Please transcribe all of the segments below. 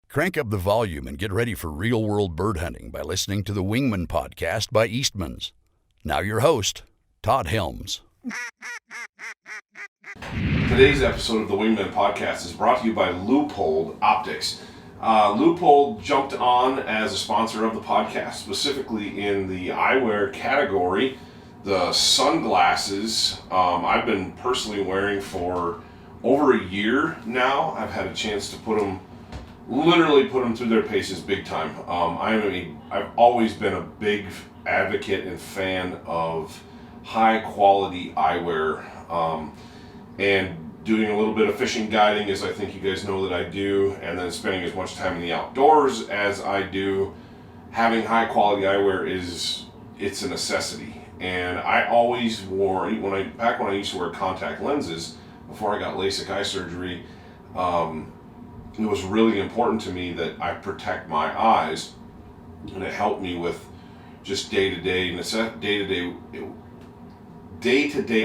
Crank up the volume and get ready for real-world bird hunting by listening to the Wingmen podcast by Eastman's. Now your host, Todd Helms. Today's episode of the Wingmen podcast is brought to you by Loophole Optics. Loophole jumped on as a sponsor of the podcast, specifically in the eyewear category. The sunglasses I've been personally wearing for over a year now. I've had a chance to put them through their paces big time. I've always been a big advocate and fan of high quality eyewear, and doing a little bit of fishing guiding, as I think you guys know that I do, and then spending as much time in the outdoors as I do. Having high quality eyewear it's a necessity. And I always wore, back when I used to wear contact lenses before I got LASIK eye surgery, it was really important to me that I protect my eyes, and it helped me with just day-to-day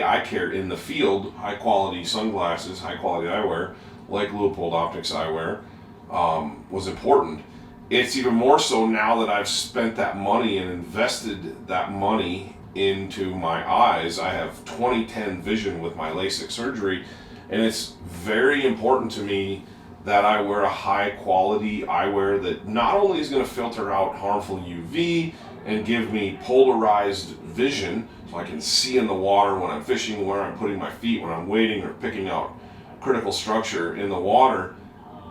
eye care in the field. High quality sunglasses, high quality eyewear, like Loophole Optics eyewear, was important. It's even more so now that I've spent that money and invested that money into my eyes. I have 20/10 vision with my LASIK surgery, and it's very important to me that I wear a high quality eyewear that not only is going to filter out harmful UV and give me polarized vision so I can see in the water when I'm fishing, where I'm putting my feet when I'm wading or picking out critical structure in the water,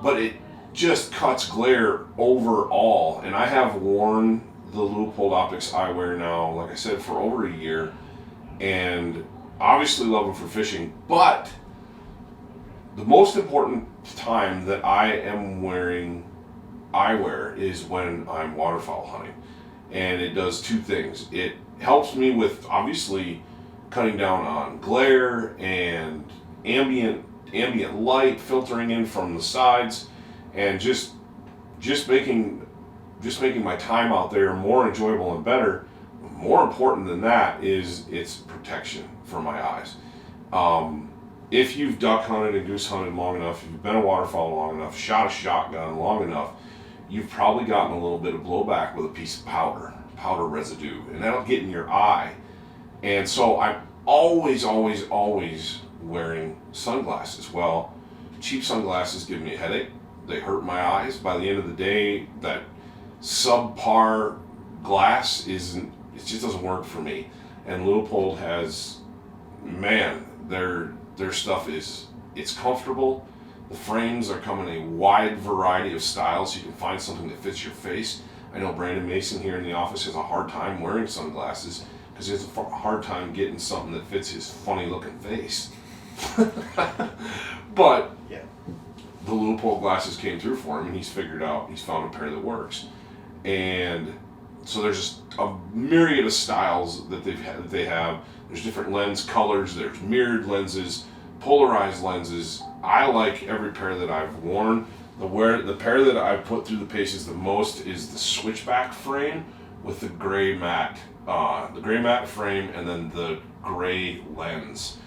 but it just cuts glare overall. And I have worn the Loophole Optics eyewear now, like I said, for over a year, and obviously love them for fishing, but the most important time that I am wearing eyewear is when I'm waterfowl hunting. And it does two things. It helps me with obviously cutting down on glare and ambient light filtering in from the sides, and just making my time out there more enjoyable and better. More important than that is its protection for my eyes. If you've duck hunted and goose hunted long enough, if you've been a waterfowl long enough, shot a shotgun long enough, you've probably gotten a little bit of blowback with a piece of powder residue, and that'll get in your eye. And so I'm always wearing sunglasses. Well, cheap sunglasses give me a headache. They hurt my eyes. By the end of the day, that subpar glass it just doesn't work for me. And Loophole has, their stuff it's comfortable. The frames are come in a wide variety of styles, so you can find something that fits your face. I know Brandon Mason here in the office has a hard time wearing sunglasses because he has a hard time getting something that fits his funny looking face. But yeah, the Loophole glasses came through for him, and he's found a pair that works. And so there's just a myriad of styles that they have. There's different lens colors, there's mirrored lenses, polarized lenses. I like every pair that I've worn. The pair that I've put through the paces the most is the switchback frame with the gray matte frame, and then the gray lens.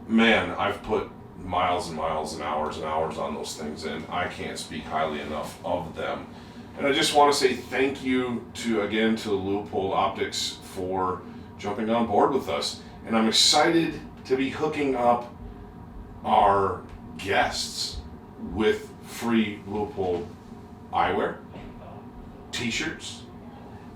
Man, I've put miles and miles and hours on those things, and I can't speak highly enough of them. And I just want to say thank you to Loophole Optics for jumping on board with us. And I'm excited to be hooking up our guests with free Loophole eyewear, t-shirts,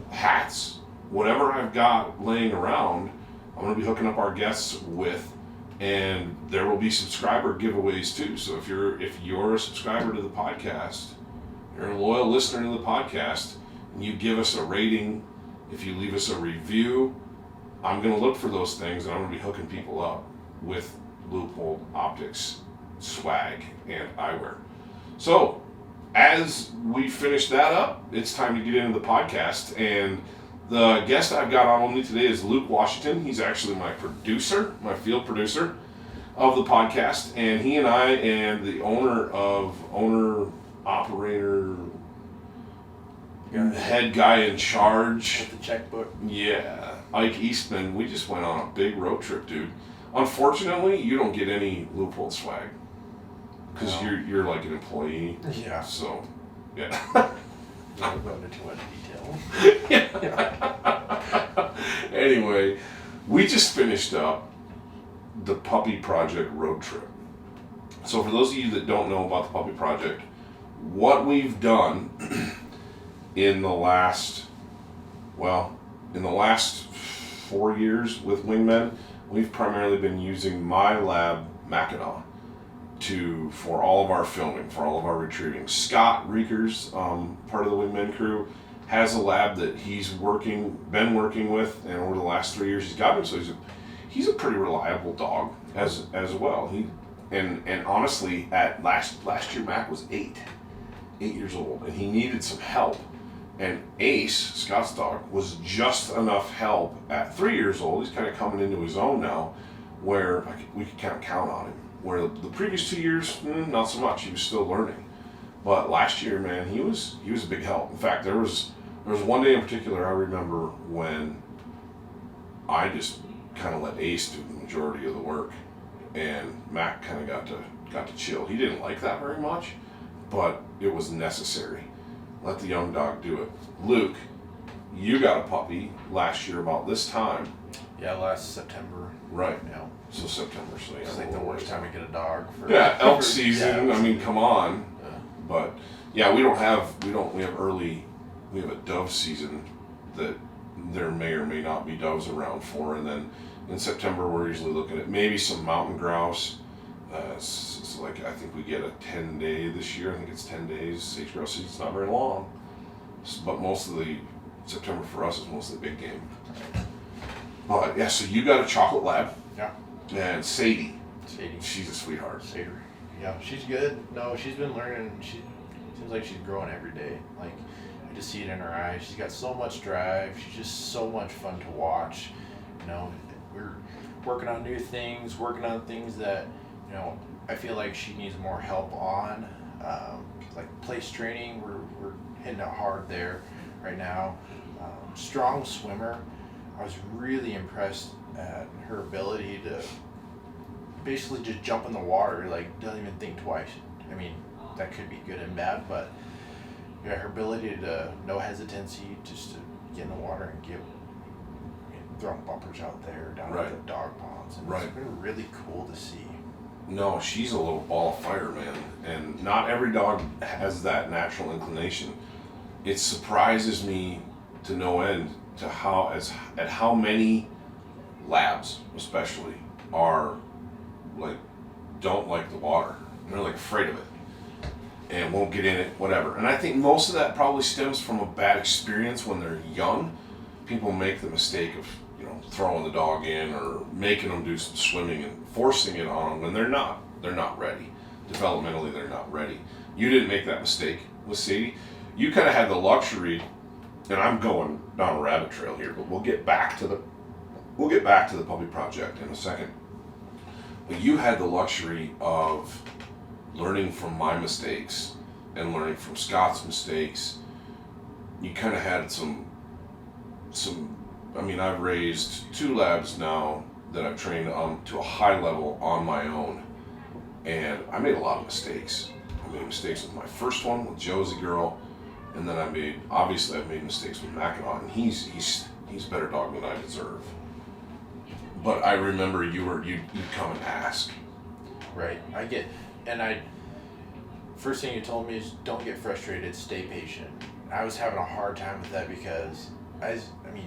hats, whatever I've got laying around, I'm going to be hooking up our guests with, and there will be subscriber giveaways too. So if you're a subscriber to the podcast, you're a loyal listener to the podcast, and you give us a rating, if you leave us a review, I'm going to look for those things, and I'm going to be hooking people up with Loophole Optics swag and eyewear. So, as we finish that up, it's time to get into the podcast. And the guest I've got on only today is Luke Washington. He's actually my field producer of the podcast. And he and I and the operator, head guy in charge. With the checkbook. Yeah, Ike Eastman. We just went on a big road trip, dude. Unfortunately, you don't get any Loophole swag because you're like an employee. Yeah. So Yeah. Not going into too much detail. Anyway, we just finished up the Puppy Project road trip. So for those of you that don't know about the Puppy Project, what we've done in the last 4 years with Wingmen, we've primarily been using my lab, Mackinac, for all of our filming, for all of our retrieving. Scott Reekers, part of the Wingmen crew, has a lab that he's been working with, and over the last 3 years he's gotten him. So he's a pretty reliable dog as well. And honestly, at last year Mac was 8 years old, and he needed some help. And Ace, Scott's dog, was just enough help at 3 years old. He's kind of coming into his own now, where we could kind of count on him. Where the previous 2 years, not so much. He was still learning. But last year, man, he was a big help. In fact, there was one day in particular I remember when I just kind of let Ace do the majority of the work, and Mac kind of got to chill. He didn't like that very much, but it was necessary. Let the young dog do it. Luke, you got a puppy last year about this time. Yeah, last September. Right. Yeah. So September. So yeah, it's like the worst time to get a dog. Elk season. Yeah, I mean, come on. Yeah. But yeah, we have a dove season that there may or may not be doves around for, and then in September we're usually looking at maybe some mountain grouse. It's like, I think we get a 10-day this year. I think it's 10 days. Sage grouse season's not very long, but most of the September for us is mostly big game. But yeah, so you got a chocolate lab. Yeah. And Sadie. Sadie. She's a sweetheart. Sadie. Yeah, she's good. No, she's been learning. She seems like she's growing every day. Like, I just see it in her eyes. She's got so much drive. She's just so much fun to watch. You know, we're working on new things, working on things that, you know, I feel like she needs more help on. Like place training, we're hitting it hard there right now. Strong swimmer. I was really impressed at her ability to basically just jump in the water, like doesn't even think twice. I mean, that could be good and bad, but yeah, her ability to no hesitancy just to get in the water and throwing bumpers out there down at the dog ponds. And it's been really cool to see. No, she's a little ball of fire, man, and not every dog has that natural inclination. It surprises me to no end to how many labs especially are like don't like the water. They're like afraid of it and won't get in it, whatever. And I think most of that probably stems from a bad experience when they're young. People make the mistake of, you know, throwing the dog in or making them do some swimming and forcing it on them when they're not ready. Developmentally, they're not ready. You didn't make that mistake with Sadie. You kind of had the luxury, and I'm going down a rabbit trail here, but we'll get back to the Puppy Project in a second. But you had the luxury of learning from my mistakes and learning from Scott's mistakes. You kind of had some. I mean, I've raised 2 labs now that I've trained to a high level on my own, and I made a lot of mistakes. I made mistakes with my first one with Josie Girl, and then I've made mistakes with Mackinac, and he's a better dog than I deserve. But I remember you'd come and ask. Right. First thing you told me is don't get frustrated, stay patient. I was having a hard time with that because we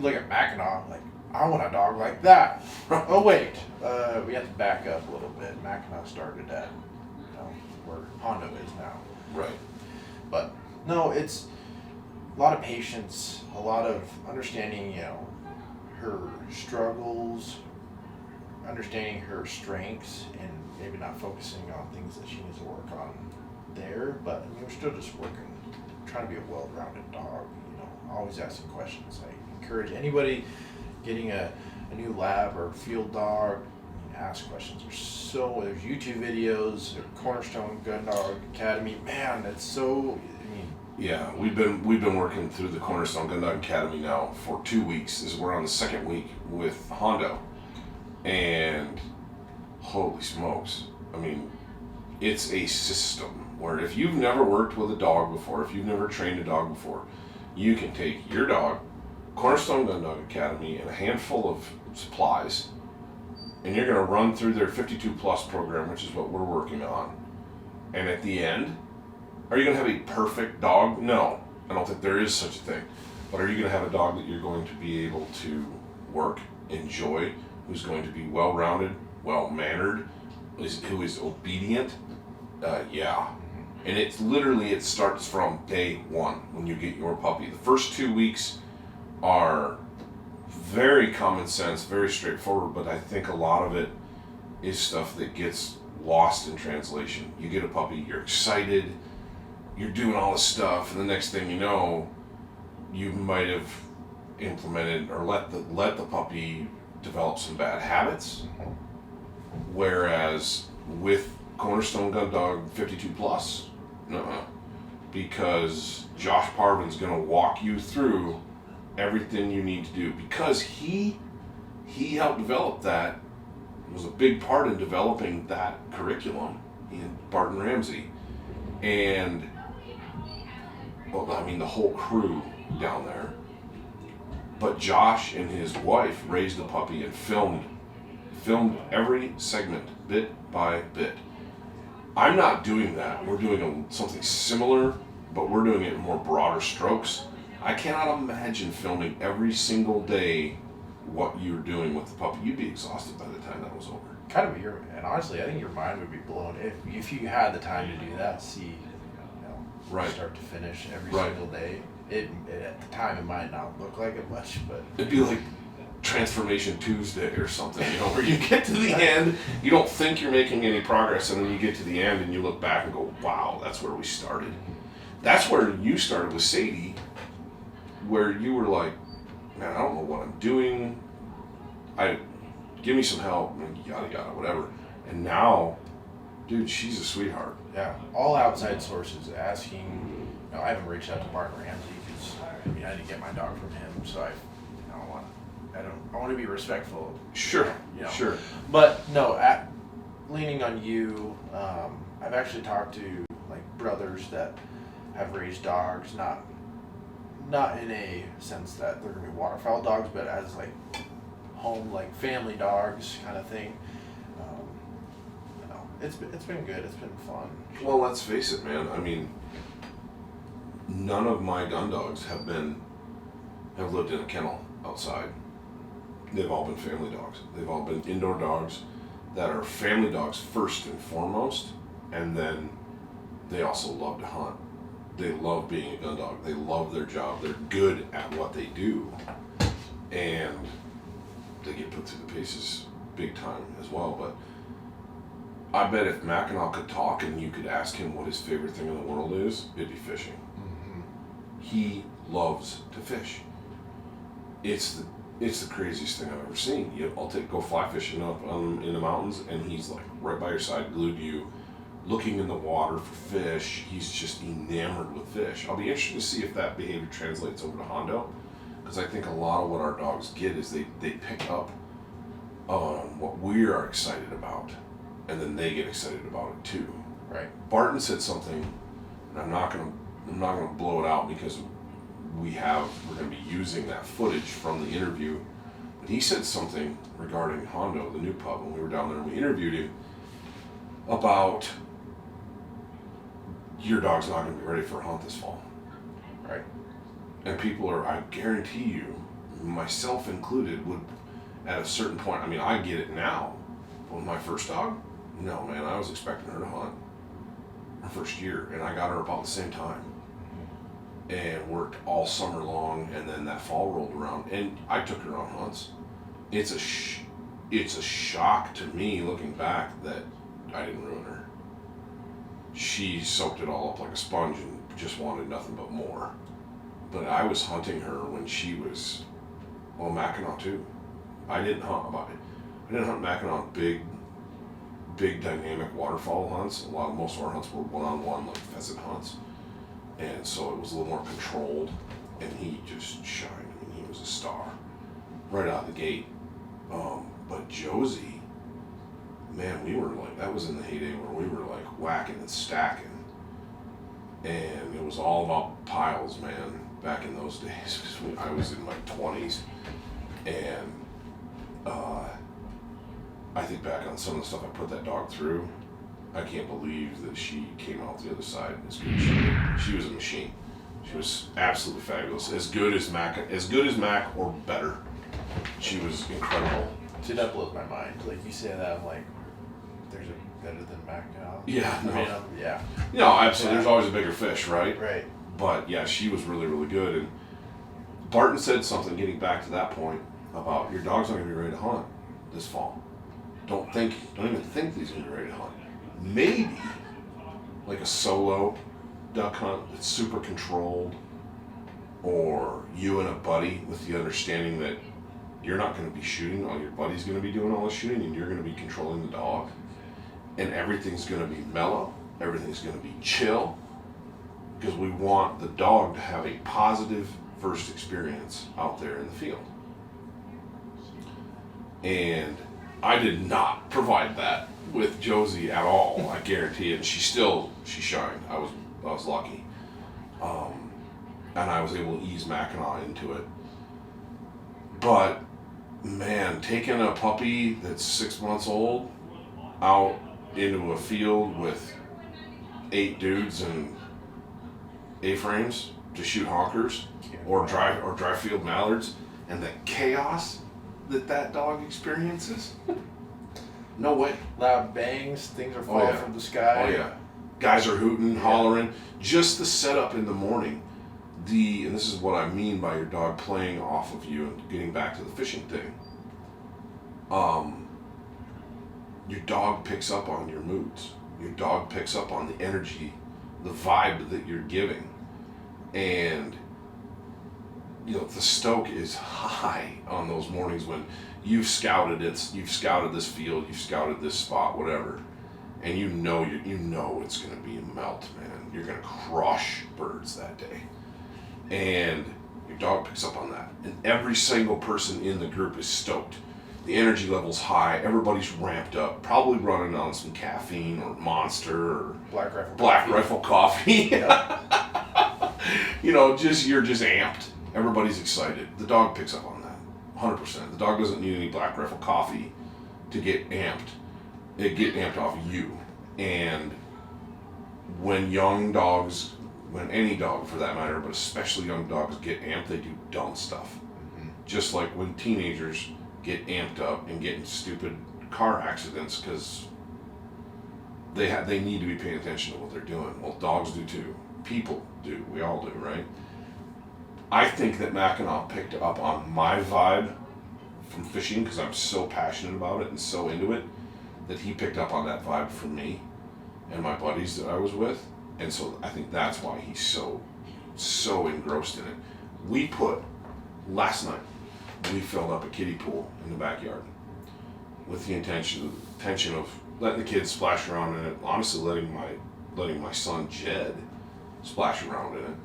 look at Mackinac, like, I want a dog like that. Oh wait, we have to back up a little bit. Mackinac started at, where Hondo is now. Right. But no, it's a lot of patience, a lot of understanding, her struggles, understanding her strengths, and maybe not focusing on things that she needs to work on there. But we're still just working, trying to be a well-rounded dog. Always asking questions. I encourage anybody getting a new lab or field dog, ask questions. There's YouTube videos, Cornerstone Gun Dog Academy. Man, it's so. Yeah, we've been working through the Cornerstone Gun Dog Academy now for 2 weeks. We're on the second week with Hondo, and holy smokes! I mean, it's a system where if you've never worked with a dog before, if you've never trained a dog before, you can take your dog, Cornerstone Gun Dog Academy, and a handful of supplies, and you're going to run through their 52 plus program, which is what we're working on. And at the end, are you going to have a perfect dog? No, I don't think there is such a thing. But are you going to have a dog that you're going to be able to work, enjoy, who's going to be well-rounded, well-mannered, who is obedient? Yeah. And it's literally, it starts from day one when you get your puppy. The first 2 weeks are very common sense, very straightforward, but I think a lot of it is stuff that gets lost in translation. You get a puppy, you're excited, you're doing all this stuff, and the next thing you know, you might have implemented or let the puppy develop some bad habits. Whereas with Cornerstone Gun Dog 52 plus, because Josh Parvin's going to walk you through everything you need to do, because he helped develop that, was a big part in developing that curriculum, he and Barton Ramsey, and well, I mean the whole crew down there. But Josh and his wife raised the puppy and filmed every segment bit by bit. I'm not doing that. We're doing something similar, but we're doing it in more broader strokes. I cannot imagine filming every single day what you're doing with the puppy. You'd be exhausted by the time that was over. Kind of, and honestly, I think your mind would be blown if you had the time to do that. See, right, start to finish every single day. It at the time it might not look like it much, but it'd be like Transformation Tuesday or something, where you get to the end, you don't think you're making any progress, and then you get to the end and you look back and go, wow, that's where we started. That's where you started with Sadie, where you were like, man, I don't know what I'm doing. Give me some help, yada yada, whatever. And now, dude, she's a sweetheart. Yeah, all outside sources asking. I haven't reached out to Barton Ramsey because I didn't get my dog from him, so I want to be respectful. Sure, sure. But no, leaning on you, I've actually talked to like brothers that have raised dogs, not in a sense that they're gonna be waterfowl dogs, but as like home, like family dogs kind of thing. It's been good. It's been fun. Well, let's face it, man. I mean, none of my gun dogs have lived in a kennel outside. They've all been family dogs. They've all been indoor dogs that are family dogs first and foremost, and then they also love to hunt. They love being a gun dog. They love their job. They're good at what they do, and they get put through the paces big time as well. But I bet if Mackinac could talk and you could ask him what his favorite thing in the world is, it'd be fishing. Mm-hmm. He loves to fish. It's the craziest thing I've ever seen. I'll go fly fishing up in the mountains, and he's like right by your side, glued to you, looking in the water for fish. He's just enamored with fish. I'll be interested to see if that behavior translates over to Hondo, because I think a lot of what our dogs get is they pick up on what we are excited about, and then they get excited about it too. Right. Barton said something, and I'm not gonna blow it out because we're gonna be using that footage from the interview. But he said something regarding Hondo, the new pup, when we were down there and we interviewed him about your dog's not gonna be ready for a hunt this fall. Right. And people are, I guarantee you, myself included, would at a certain point, I mean, I get it now. But with my first dog, no, man, I was expecting her to hunt her first year, and I got her about the same time. And worked all summer long, and then that fall rolled around, and I took her on hunts. It's a shock to me looking back that I didn't ruin her. She soaked it all up like a sponge and just wanted nothing but more. But I was hunting her when she was, well, Mackinac too. I didn't hunt Mackinac big dynamic waterfowl hunts. Most of our hunts were one-on-one, like pheasant hunts. And so it was a little more controlled, and he just shined. I mean, he was a star right out of the gate. But Josie, man, we were like, that was in the heyday where we were like whacking and stacking. And it was all about piles, man, back in those days. 'Cause I was in my 20s. And I think back on some of the stuff I put that dog through. I can't believe that she came out the other side as good as she did. She was a machine. She was absolutely fabulous. As good as Mac or better. She was incredible. See, that blows my mind. Like, you say that, I'm like, there's a better than Mac now. Yeah, no. I mean, yeah. No, absolutely. There's always a bigger fish, right? Right. But yeah, she was really, really good. And Barton said something, getting back to that point, about your dog's not going to be ready to hunt this fall. Don't even think that he's going to be ready to hunt. Maybe like a solo duck hunt that's super controlled, or you and a buddy with the understanding that you're not going to be shooting, all your buddy's going to be doing all the shooting, and you're going to be controlling the dog, and everything's going to be mellow, everything's going to be chill, because we want the dog to have a positive first experience out there in the field. And I did not provide that with Josie at all, I guarantee it. And she shined. I was lucky. And I was able to ease Mackinac into it. But man, taking a puppy that's 6 months old out into a field with 8 dudes and A-frames to shoot honkers or dry field mallards, and the chaos that dog experiences, no way. Loud bangs, things are falling from the sky. Oh yeah, guys are hooting, hollering. Just the setup in the morning. And this is what I mean by your dog playing off of you and getting back to the fishing thing. Your dog picks up on your moods. Your dog picks up on the energy, the vibe that you're giving. And the stoke is high on those mornings when you've scouted this field, you've scouted this spot, whatever, and you know it's going to be a melt, man. You're going to crush birds that day, and your dog picks up on that, and every single person in the group is stoked. The energy level's high. Everybody's ramped up, probably running on some caffeine or Monster or Black Rifle coffee. You're just amped. Everybody's excited. The dog picks up on that, 100%. The dog doesn't need any Black Rifle coffee to get amped. It get amped off you. And when any dog for that matter, but especially young dogs get amped, they do dumb stuff. Mm-hmm. Just like when teenagers get amped up and get in stupid car accidents because they need to be paying attention to what they're doing. Well, dogs do too. People do. We all do, right? I think that Mackinac picked up on my vibe from fishing because I'm so passionate about it and so into it, that he picked up on that vibe from me and my buddies that I was with. And so I think that's why he's so engrossed in it. Last night, we filled up a kiddie pool in the backyard with the intention of letting the kids splash around in it, honestly letting my son Jed splash around in it.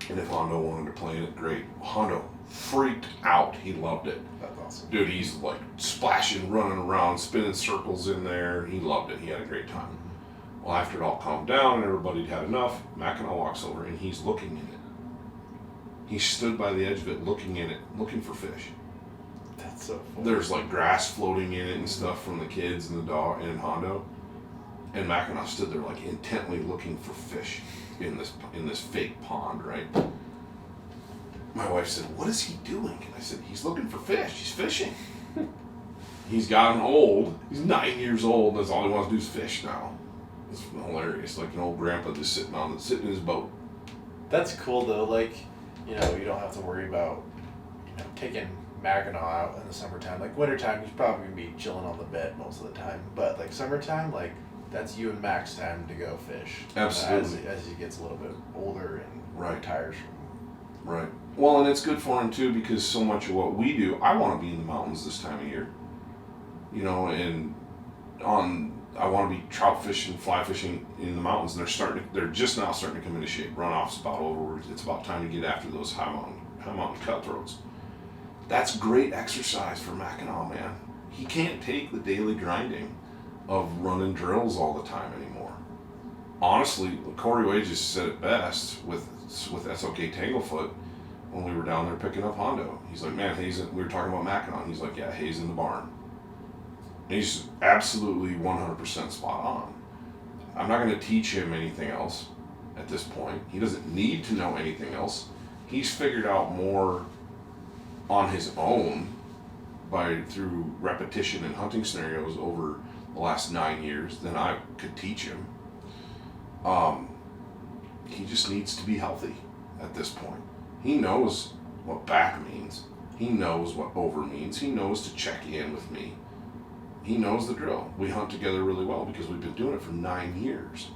And if Hondo wanted to play in it, great. Hondo freaked out. He loved it. That's awesome. Dude, he's like splashing, running around, spinning circles in there. He loved it. He had a great time. Well, after it all calmed down and everybody had enough, Mackinac walks over and he's looking in it. He stood by the edge of it, looking in it, looking for fish. That's so funny. There's like grass floating in it and stuff from the kids and the dog and Hondo. And Mackinac stood there like intently looking for fish in this fake pond, right? My wife said, "What is he doing?" And I said, "He's looking for fish. He's fishing." He's gotten old. He's 9 years old. That's all he wants to do is fish now. It's hilarious. Like an old grandpa just sitting in his boat. That's cool though. Like, you don't have to worry about taking Mackinac out in the summertime. Like wintertime, he's probably gonna be chilling on the bed most of the time. But like summertime, like that's you and Mac's time to go fish. Absolutely. As he gets a little bit older and retires from. Right. Well, and it's good for him too because so much of what we do, I want to be in the mountains this time of year. And I want to be trout fishing, fly fishing in the mountains. And they're just now starting to come into shape. Runoff's about over. It's about time to get after those high mountain cutthroats. That's great exercise for Mackinac, man. He can't take the daily grinding of running drills all the time anymore. honestly, Corey Way just said it best with SOK Tanglefoot when we were down there picking up Hondo. He's like, man, we were talking about Mackinac. He's like, yeah, Hay's in the barn. And he's absolutely 100% spot on. I'm not going to teach him anything else at this point. He doesn't need to know anything else. He's figured out more on his own through repetition and hunting scenarios over the last 9 years than I could teach him. He just needs to be healthy at this point. He knows what back means. He knows what over means. He knows to check in with me. He knows the drill. We hunt together really well because we've been doing it for 9 years.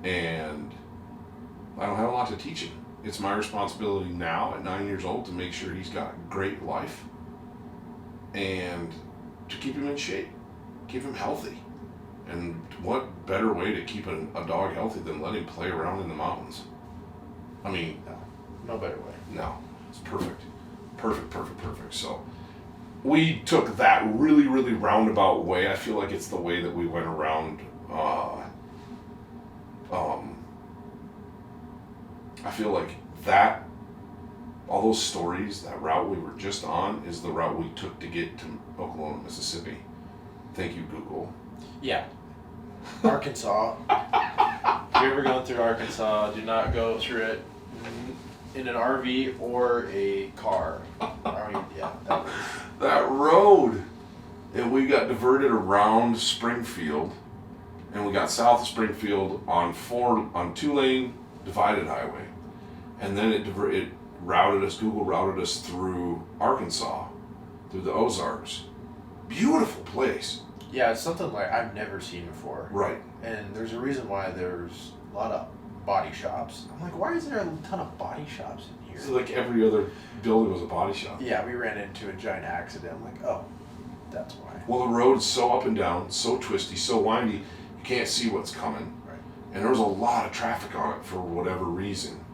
And I don't have a lot to teach him. It's my responsibility now at 9 years old to make sure he's got a great life and to keep him in shape, keep him healthy. And what better way to keep a dog healthy than let him play around in the mountains? I mean, no better way. No, it's perfect. Perfect. So we took that really, really roundabout way. I feel like it's the way that we went around. I feel like that, all those stories, that route we were just on is the route we took to get to Oklahoma, Mississippi. Thank you, Google. Yeah. Arkansas. If you're ever going through Arkansas, do not go through it in an RV or a car. That road. And we got diverted around Springfield, and we got south of Springfield on 2-lane divided highway. And then it routed us, Google routed us through Arkansas, through the Ozarks. Beautiful place. Yeah, it's something like I've never seen before. Right. And there's a reason why there's a lot of body shops. I'm like, why is there a ton of body shops in here? So like every other building was a body shop. Yeah, we ran into a giant accident. I'm like, oh, that's why. Well, the road's so up and down, so twisty, so windy, you can't see what's coming. Right. And there was a lot of traffic on it for whatever reason.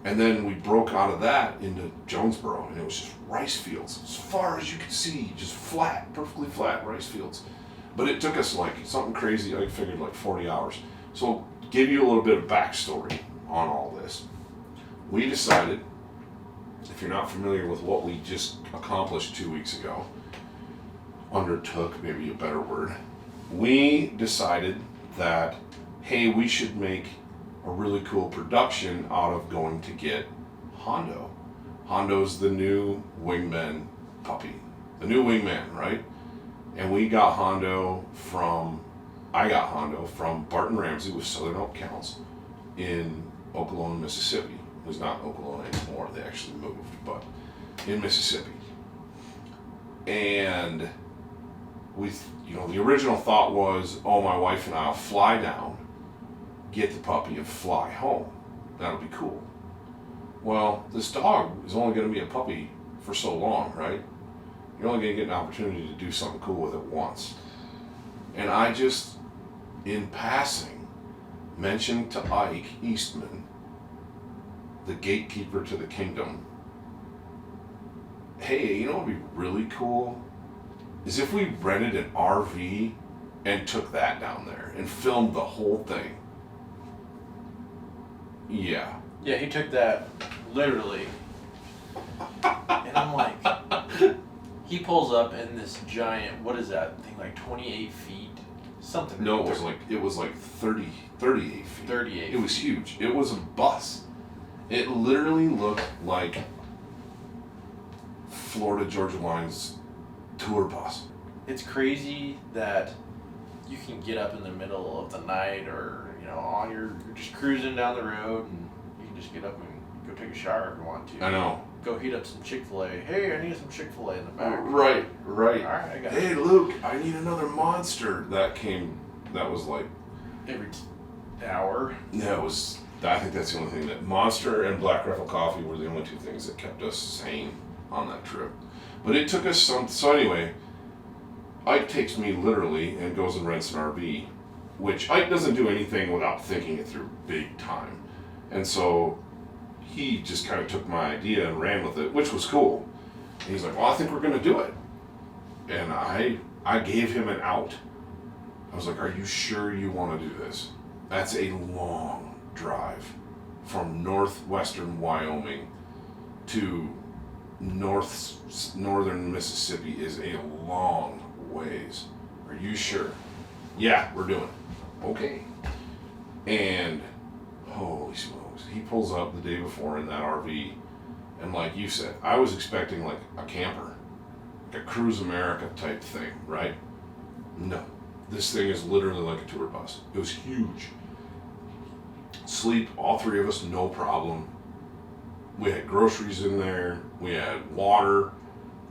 And then we broke out of that into Jonesboro, and it was just rice fields. As far as you could see, just flat, perfectly flat rice fields. But it took us like something crazy, I figured like 40 hours. So I'll give you a little bit of backstory on all this. We decided, if you're not familiar with what we just accomplished 2 weeks ago, undertook, maybe a better word, we decided that, hey, we should make a really cool production out of going to get Hondo. Hondo's the new Wingmen puppy. The new Wingman, right? And I got Hondo from Barton Ramsey with Southern Elk Counts in Oklahoma, Mississippi. It was not Oklahoma anymore, they actually moved, but in Mississippi. And the original thought was, oh, my wife and I'll fly down, get the puppy, and fly home. That'll be cool. Well, this dog is only going to be a puppy for so long, right? You're only going to get an opportunity to do something cool with it once. And I just, in passing, mentioned to Ike Eastman, the gatekeeper to the kingdom, hey, you know what would be really cool? Is if we rented an RV and took that down there and filmed the whole thing. Yeah. Yeah, he took that literally. And I'm like, he pulls up in this giant, what is that thing, like 28 feet? Something. No, it was like 38 feet. 38. It was huge. It was a bus. It literally looked like Florida Georgia Line's tour bus. It's crazy that you can get up in the middle of the night or, you're just cruising down the road and you can just get up and go take a shower if you want to. I know. Go heat up some Chick-fil-A. Hey, I need some Chick-fil-A in the back. Right. All right, I got it. Hey, Luke, I need another monster. That was like... Every hour. Yeah, I think that's the only thing that... Monster and Black Rifle Coffee were the only two things that kept us sane on that trip. But it took us so anyway, Ike takes me literally and goes and rents an RV, which Ike doesn't do anything without thinking it through big time. And so he just kind of took my idea and ran with it, which was cool. And he's like, well, I think we're going to do it. And I gave him an out. I was like, are you sure you want to do this? That's a long drive from northwestern Wyoming to northern Mississippi is a long ways. Are you sure? Yeah, we're doing it. Okay. And holy smokes, he pulls up the day before in that RV, and like you said, I was expecting like a camper, like a Cruise America type thing, right? No, this thing is literally like a tour bus. It was huge. Sleep, all three of us, no problem. We had groceries in there. We had water,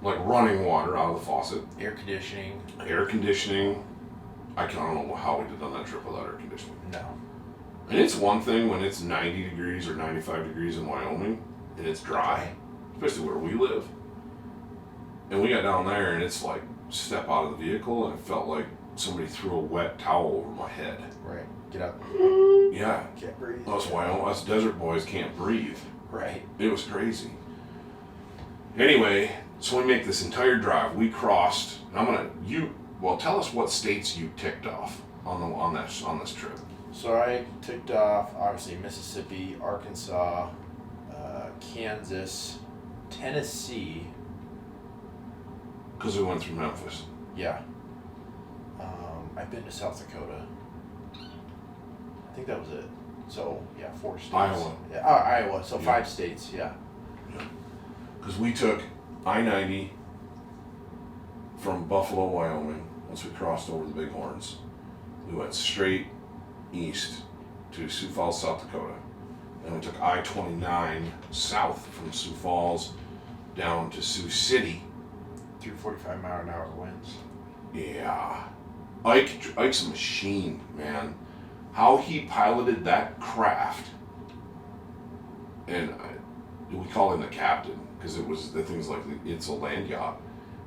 like running water out of the faucet. Air conditioning. I don't know how we did on that trip without air conditioning. No. And it's one thing when it's 90 degrees or 95 degrees in Wyoming and it's dry, especially where we live. And we got down there and it's like step out of the vehicle and it felt like somebody threw a wet towel over my head. Right. Get up. Yeah. Can't breathe. Us desert boys can't breathe. Right. It was crazy. Anyway, so we make this entire drive. We crossed. Tell us what states you ticked off on this trip. So I ticked off obviously Mississippi, Arkansas, Kansas, Tennessee. Because we went through Memphis. Yeah. I've been to South Dakota. I think that was it. So, yeah, 4 states. Iowa. Yeah, Iowa. So, 5 states, yeah. Because we took I-90 from Buffalo, Wyoming. Once we crossed over the Bighorns, we went straight east to Sioux Falls, South Dakota. Then we took I-29 south from Sioux Falls down to Sioux City. Through 45-mile-an-hour winds. Yeah. Ike's a machine, man. How he piloted that craft, and we call him the captain because it was the things like it's a land yacht,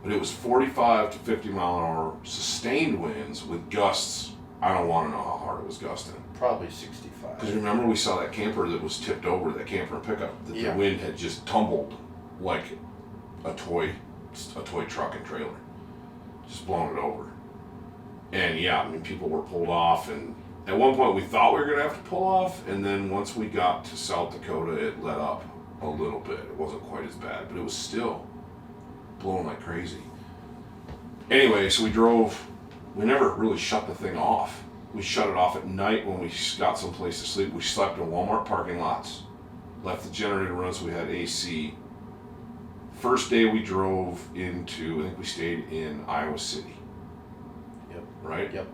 but it was 45 to 50 mile an hour sustained winds with gusts. I don't want to know how hard it was gusting. Probably 65. Because remember we saw that camper that was tipped over, that camper and pickup, that the wind had just tumbled like a toy truck and trailer, just blown it over. And yeah, I mean people were pulled off, and at one point we thought we were going to have to pull off, and then once we got to South Dakota, it let up a little bit. It wasn't quite as bad, but it was still blowing like crazy. Anyway, so we drove. We never really shut the thing off. We shut it off at night when we got someplace to sleep. We slept in Walmart parking lots, left the generator running so we had AC. First day we drove into, I think we stayed in Iowa City. Yep. Right? Yep.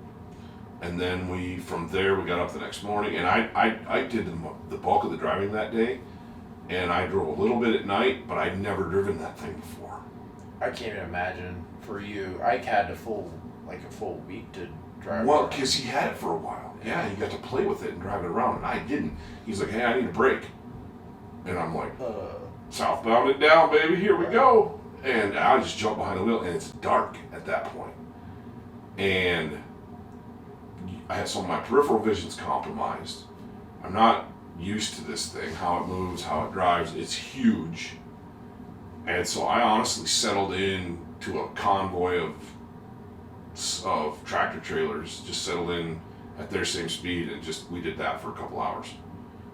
And then from there we got up the next morning, and I did the bulk of the driving that day, and I drove a little bit at night, but I'd never driven that thing before. I can't even imagine for you. Ike had a full week to drive. Well, because he had it for a while. Yeah, he got to play with it and drive it around, and I didn't. He's like, hey, I need a break. And I'm like, southbound and down, baby, here we go. And I just jump behind the wheel, and it's dark at that point. And I had some of my peripheral vision's compromised. I'm not used to this thing, how it moves, how it drives. It's huge. And so I honestly settled in to a convoy of tractor trailers, just settled in at their same speed, and we did that for a couple hours.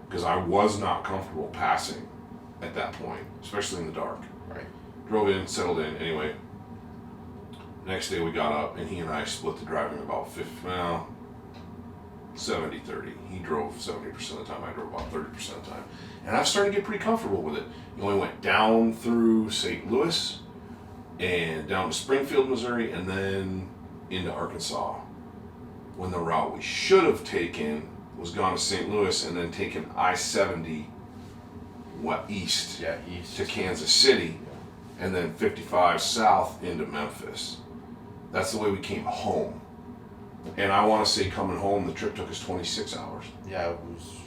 Because I was not comfortable passing at that point, especially in the dark. Right. Drove in, settled in, anyway. Next day we got up, and he and I split the driving about 70-30. He drove 70% of the time, I drove about 30% of the time. And I was starting to get pretty comfortable with it. You know, we went down through St. Louis, and down to Springfield, Missouri, and then into Arkansas. When the route we should have taken was gone to St. Louis and then taken I-70 east to Kansas City, and then 55 south into Memphis. That's the way we came home. And I want to say coming home, the trip took us 26 hours. Yeah, it was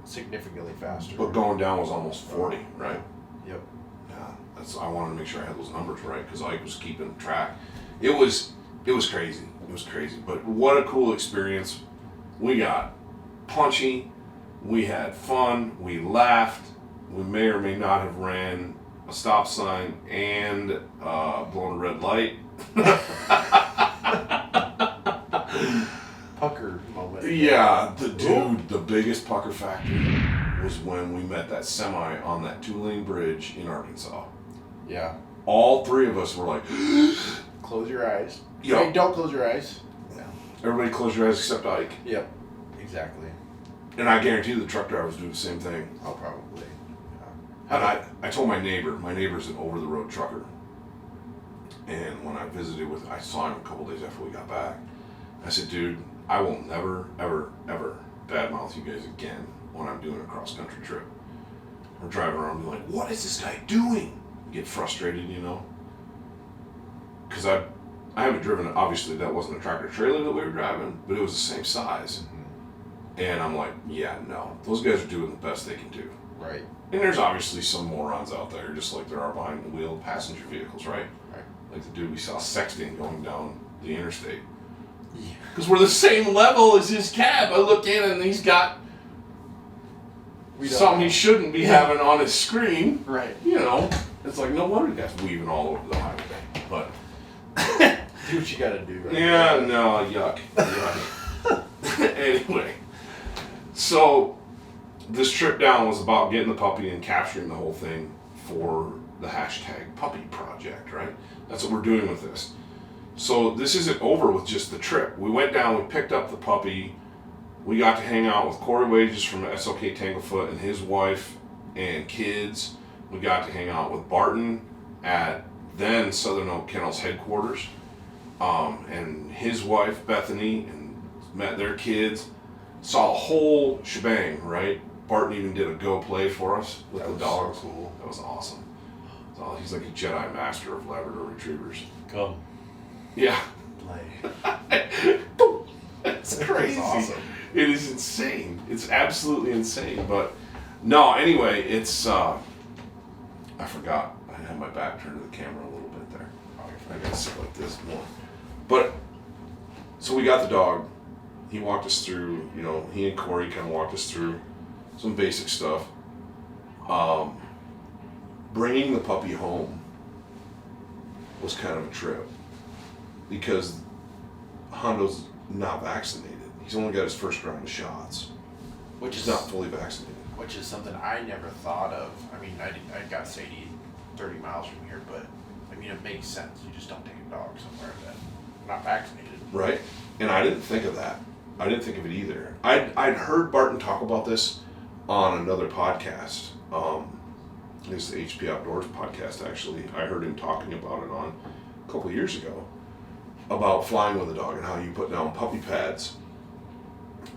significantly faster. But going down was almost 40, right? Yep. Yeah, I wanted to make sure I had those numbers right because Ike was keeping track. It was crazy. It was crazy. But what a cool experience. We got punchy. We had fun. We laughed. We may or may not have ran a stop sign and blown a red light. Pucker moment. Yeah, the biggest pucker factor was when we met that semi on that 2-lane bridge in Arkansas. Yeah. All three of us were like, close your eyes. Yep. Hey, don't close your eyes. Yeah. Everybody close your eyes except Ike. Yep. Exactly. And I guarantee the truck drivers do the same thing. Oh, probably. And I told my neighbor's an over-the-road trucker. And when I visited I saw him a couple days after we got back. I said, dude, I will never, ever, ever badmouth you guys again when I'm doing a cross-country trip. We're driving around and be like, what is this guy doing? Get frustrated, you know? Because I haven't driven, obviously that wasn't a tractor trailer that we were driving, but it was the same size. Mm-hmm. And I'm like, yeah, no, those guys are doing the best they can do. Right. And there's obviously some morons out there, just like there are behind the wheel of passenger vehicles, right? Right. Like the dude we saw sexting going down the interstate. Yeah. Because we're the same level as his cab. I look in and he's got something he shouldn't be having on his screen. Right. You know, it's like, no wonder the guy's weaving all over the highway. But do what you gotta do, right? Yeah, no, yuck. Anyway, so this trip down was about getting the puppy and capturing the whole thing for the hashtag puppy project, right? That's what we're doing with this. So this isn't over with just the trip. We went down, we picked up the puppy, we got to hang out with Corey Wages from SOK Tanglefoot and his wife and kids. We got to hang out with Barton at then Southern Oak Kennels headquarters, and his wife Bethany, and met their kids. Saw a whole shebang, right? Barton even did a go play for us with the dogs. So cool. That was awesome. So he's like a Jedi master of Labrador Retrievers. Come. Yeah. Play. That's crazy. That's awesome. It is insane. It's absolutely insane. But no, anyway, it's I forgot. I had my back turned to the camera a little bit there. I gotta sit like this more. But so we got the dog. He walked us through, you know, he and Corey kind of walked us through some basic stuff. Bringing the puppy home was kind of a trip because Hondo's not vaccinated. He's only got his first round of shots, which is not fully vaccinated. Which is something I never thought of. I mean, I got Sadie 30 miles from here, but I mean, it makes sense. You just don't take a dog somewhere that's not vaccinated. Right. And I didn't think of that. I didn't think of it either. I'd heard Barton talk about this on another podcast. This is the HP Outdoors podcast, actually. I heard him talking about it on a couple of years ago about flying with a dog and how you put down puppy pads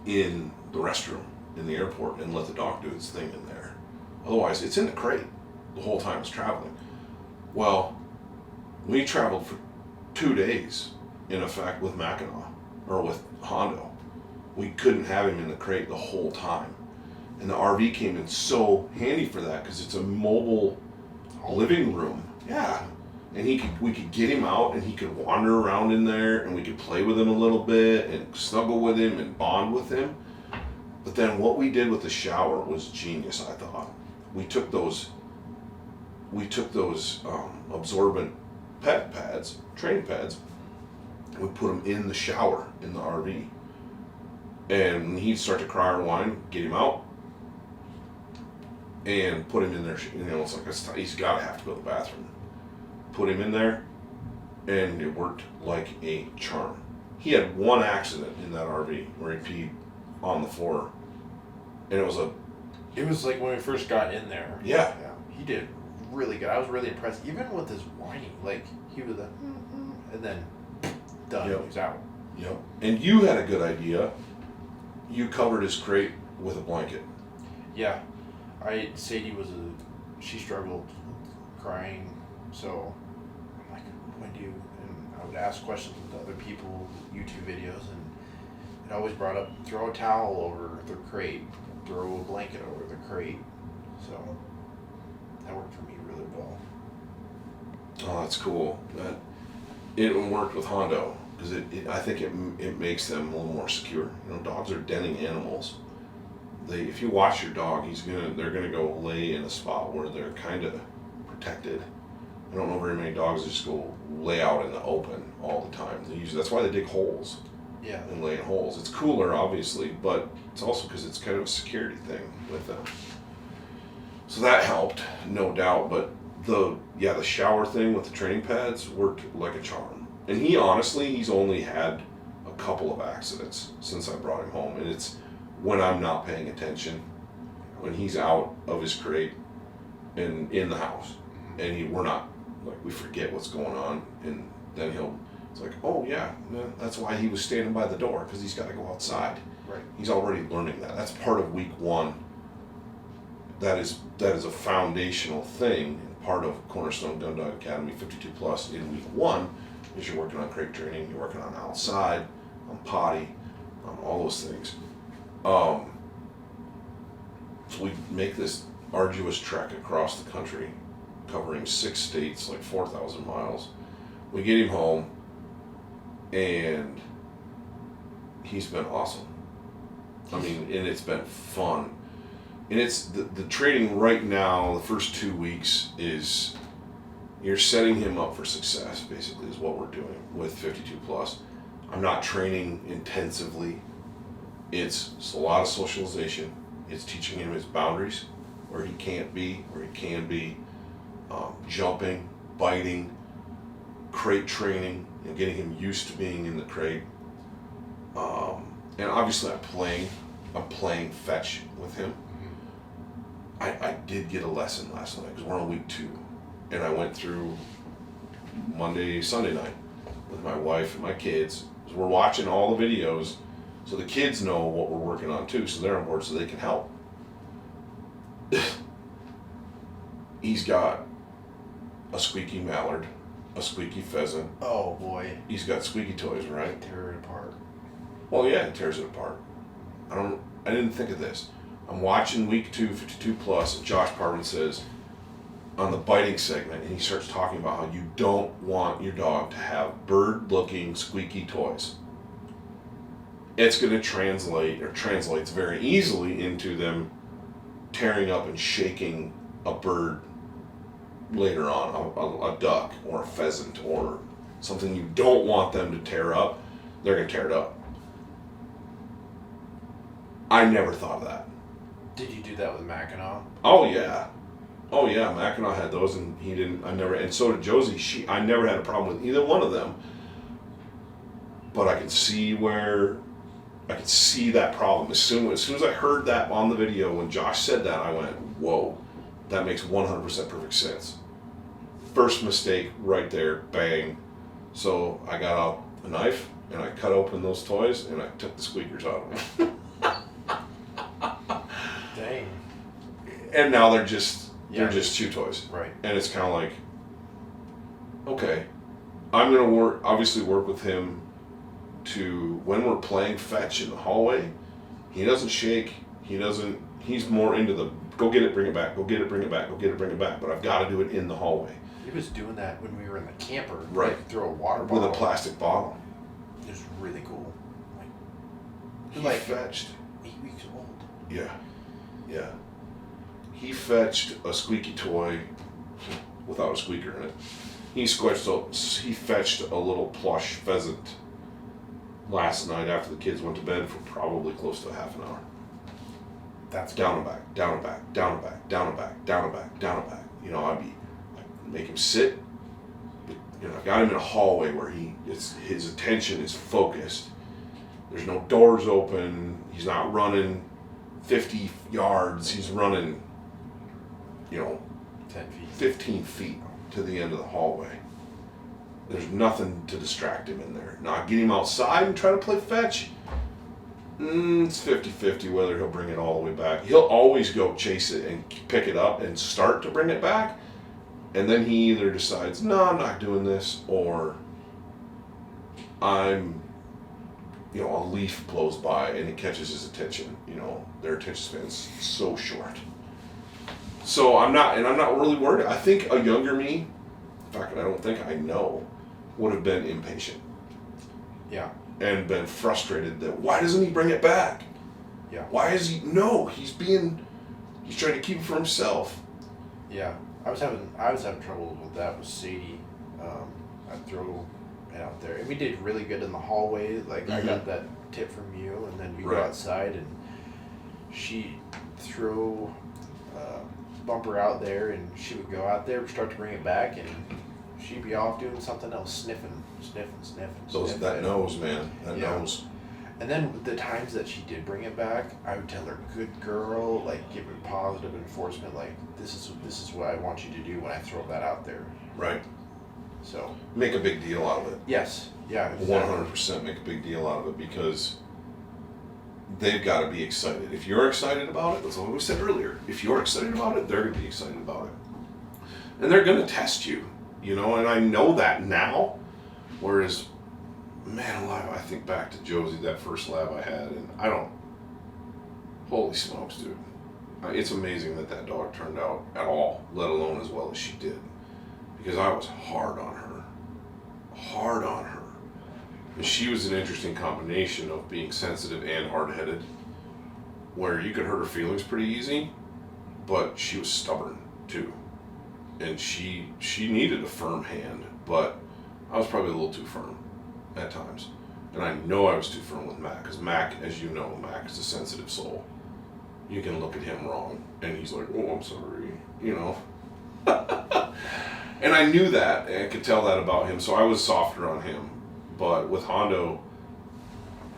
in the restroom in the airport and let the dog do its thing in there. Otherwise, it's in the crate the whole time it's traveling. Well, we traveled for 2 days, in effect, with Mackinac, or with Hondo. We couldn't have him in the crate the whole time. And the RV came in so handy for that because it's a mobile living room. Yeah. And we could get him out and he could wander around in there and we could play with him a little bit and snuggle with him and bond with him. But then what we did with the shower was genius, I thought. We took those absorbent pet pads, training pads, and we put them in the shower in the RV. And when he'd start to cry or whine, get him out and put him in there. You know, it's like he's got to have to go to the bathroom. Put him in there, and it worked like a charm. He had one accident in that RV where he peed on the floor, and it was like when we first got in there. Yeah. He did really good. I was really impressed, even with his whining. Like he was and then done. Yep. He's out. Yep. And you had a good idea. You covered his crate with a blanket. Yeah. Sadie she struggled crying, so I'm like, when do you, and I would ask questions with other people, YouTube videos, and it always brought up, throw a towel over the crate, throw a blanket over the crate, so that worked for me really well. Oh, that's cool. It worked with Hondo. Because I think it makes them a little more secure. You know, dogs are denning animals. If you watch your dog, they're gonna go lay in a spot where they're kind of protected. I don't know very many dogs that just go lay out in the open all the time. That's why they dig holes. Yeah. And laying holes. It's cooler, obviously, but it's also because it's kind of a security thing with them. So that helped, no doubt. But the shower thing with the training pads worked like a charm. And he's only had a couple of accidents since I brought him home, and it's when I'm not paying attention, when he's out of his crate and in the house, and we're not, like, we forget what's going on, and then it's like, oh yeah, that's why he was standing by the door, because he's got to go outside. Right. He's already learning that. That's part of week 1. That is a foundational thing, part of Cornerstone Gun Dog Academy 52 Plus in week 1, is you're working on crate training, you're working on outside, on potty, on all those things. So we make this arduous trek across the country, covering 6 states, like 4,000 miles. We get him home, and he's been awesome. I mean, and it's been fun. And it's the training right now, the first 2 weeks is you're setting him up for success, basically, is what we're doing with 52 Plus. I'm not training intensively. It's a lot of socialization. It's teaching him his boundaries, where he can't be, where he can be, jumping, biting, crate training, and getting him used to being in the crate. And obviously I'm playing fetch with him. I did get a lesson last night, because we're on week 2, and I went through Monday, Sunday night with my wife and my kids. So we're watching all the videos, so the kids know what we're working on too, so they're on board, so they can help. He's got a squeaky mallard, a squeaky pheasant. Oh boy. He's got squeaky toys, right? Tear it apart. Well, yeah, it tears it apart. I didn't think of this. I'm watching week 2, 52 Plus, and Josh Parvin says, on the biting segment, and he starts talking about how you don't want your dog to have bird-looking squeaky toys. It's going to translates very easily into them tearing up and shaking a bird later on, a duck or a pheasant or something you don't want them to tear up. They're going to tear it up. I never thought of that. Did you do that with Mackinac? Oh yeah, Mackinac had those, and he didn't. And so did Josie. I never had a problem with either one of them. But I could see that problem as soon as I heard that on the video when Josh said that. I went, whoa, that makes 100% perfect sense. First mistake right there, bang. So I got out a knife and I cut open those toys and I took the squeakers out of them. Dang. And now they're just chew toys. Right. And it's kind of like, okay, I'm going to obviously work with him to, when we're playing fetch in the hallway, he doesn't shake, he's more into the, go get it, bring it back, go get it, bring it back, go get it, bring it back, but I've got to do it in the hallway. He was doing that when we were in the camper. Right. Like, throw a water bottle. With a plastic bottle. It was really cool. He like fetched. 8 weeks old. Yeah. He fetched a squeaky toy without a squeaker in it. He fetched a little plush pheasant last night after the kids went to bed for probably close to a half an hour. That's down and back, down and back, down and back, down and back, I'd make him sit. I got him in a hallway where his attention is focused. There's no doors open. He's not running 50 yards. He's running, 10 feet. 15 feet to the end of the hallway. There's nothing to distract him in there. Now, get him outside and try to play fetch. It's 50-50 whether he'll bring it all the way back. He'll always go chase it and pick it up and start to bring it back. And then he either decides, no, I'm not doing this, or I'm, a leaf blows by and it catches his attention. Their attention span's so short. So I'm not really worried. I think a younger me, in fact, I don't think I know, would have been impatient. Yeah. And been frustrated that, why doesn't he bring it back? Yeah. Why is he, no, he's trying to keep it for himself. Yeah. I was having trouble with that with Sadie. I'd throw head out there. And we did really good in the hallway. Like, I got that tip from you, and then we go outside, and she threw a bumper out there, and she would go out there, start to bring it back, and she'd be off doing something else, sniffing. That nose, man. That nose. And then the times that she did bring it back, I would tell her, good girl, like, give her positive enforcement, like, this is what I want you to do when I throw that out there. Right. So. Make a big deal out of it. Yes. Yeah. Exactly. 100% make a big deal out of it, because they've got to be excited. If you're excited about it, that's what we said earlier. If you're excited about it, they're going to be excited about it. And they're going to test you, and I know that now, whereas, man alive, I think back to Josie, that first lab I had, and holy smokes, dude. It's amazing that dog turned out at all, let alone as well as she did. Because I was hard on her. And she was an interesting combination of being sensitive and hard-headed, where you could hurt her feelings pretty easy, but she was stubborn, too. And she needed a firm hand, but I was probably a little too firm at times. And I know I was too firm with Mac, because Mac, as you know, Mac is a sensitive soul. You can look at him wrong, and he's like, oh, I'm sorry, And I knew that, and I could tell that about him, so I was softer on him. But with Hondo,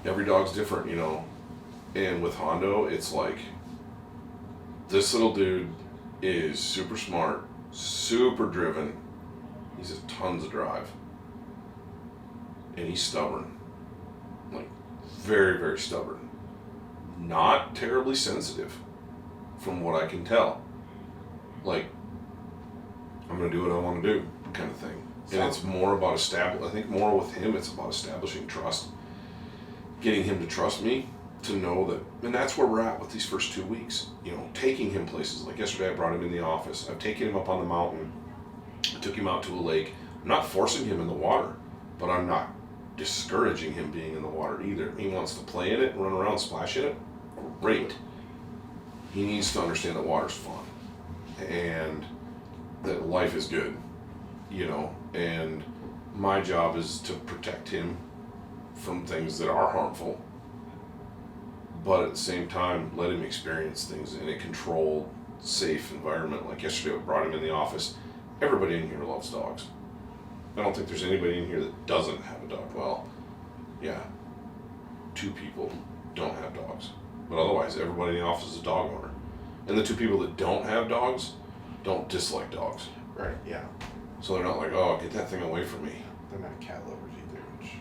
every dog's different, And with Hondo, it's like, this little dude is super smart, super driven. He's has tons of drive. And he's stubborn. Like, very, very stubborn. Not terribly sensitive, from what I can tell. Like, I'm going to do what I want to do, kind of thing. And it's more about I think more with him, it's about establishing trust. Getting him to trust me, to know that, and that's where we're at with these first 2 weeks. Taking him places. Like yesterday, I brought him in the office. I've taken him up on the mountain. I took him out to a lake. I'm not forcing him in the water, but I'm not discouraging him being in the water either. He wants to play in it, run around, splash in it. Great. He needs to understand that water's fun. And that life is good, and my job is to protect him from things that are harmful, but at the same time, let him experience things in a controlled, safe environment. Like yesterday, we brought him in the office. Everybody in here loves dogs. I don't think there's anybody in here that doesn't have a dog. Well, yeah, 2 people don't have dogs, but otherwise, everybody in the office is a dog owner. And the 2 people that don't have dogs don't dislike dogs. Right, yeah. So they're not like, oh, get that thing away from me. They're not cat lovers either, which,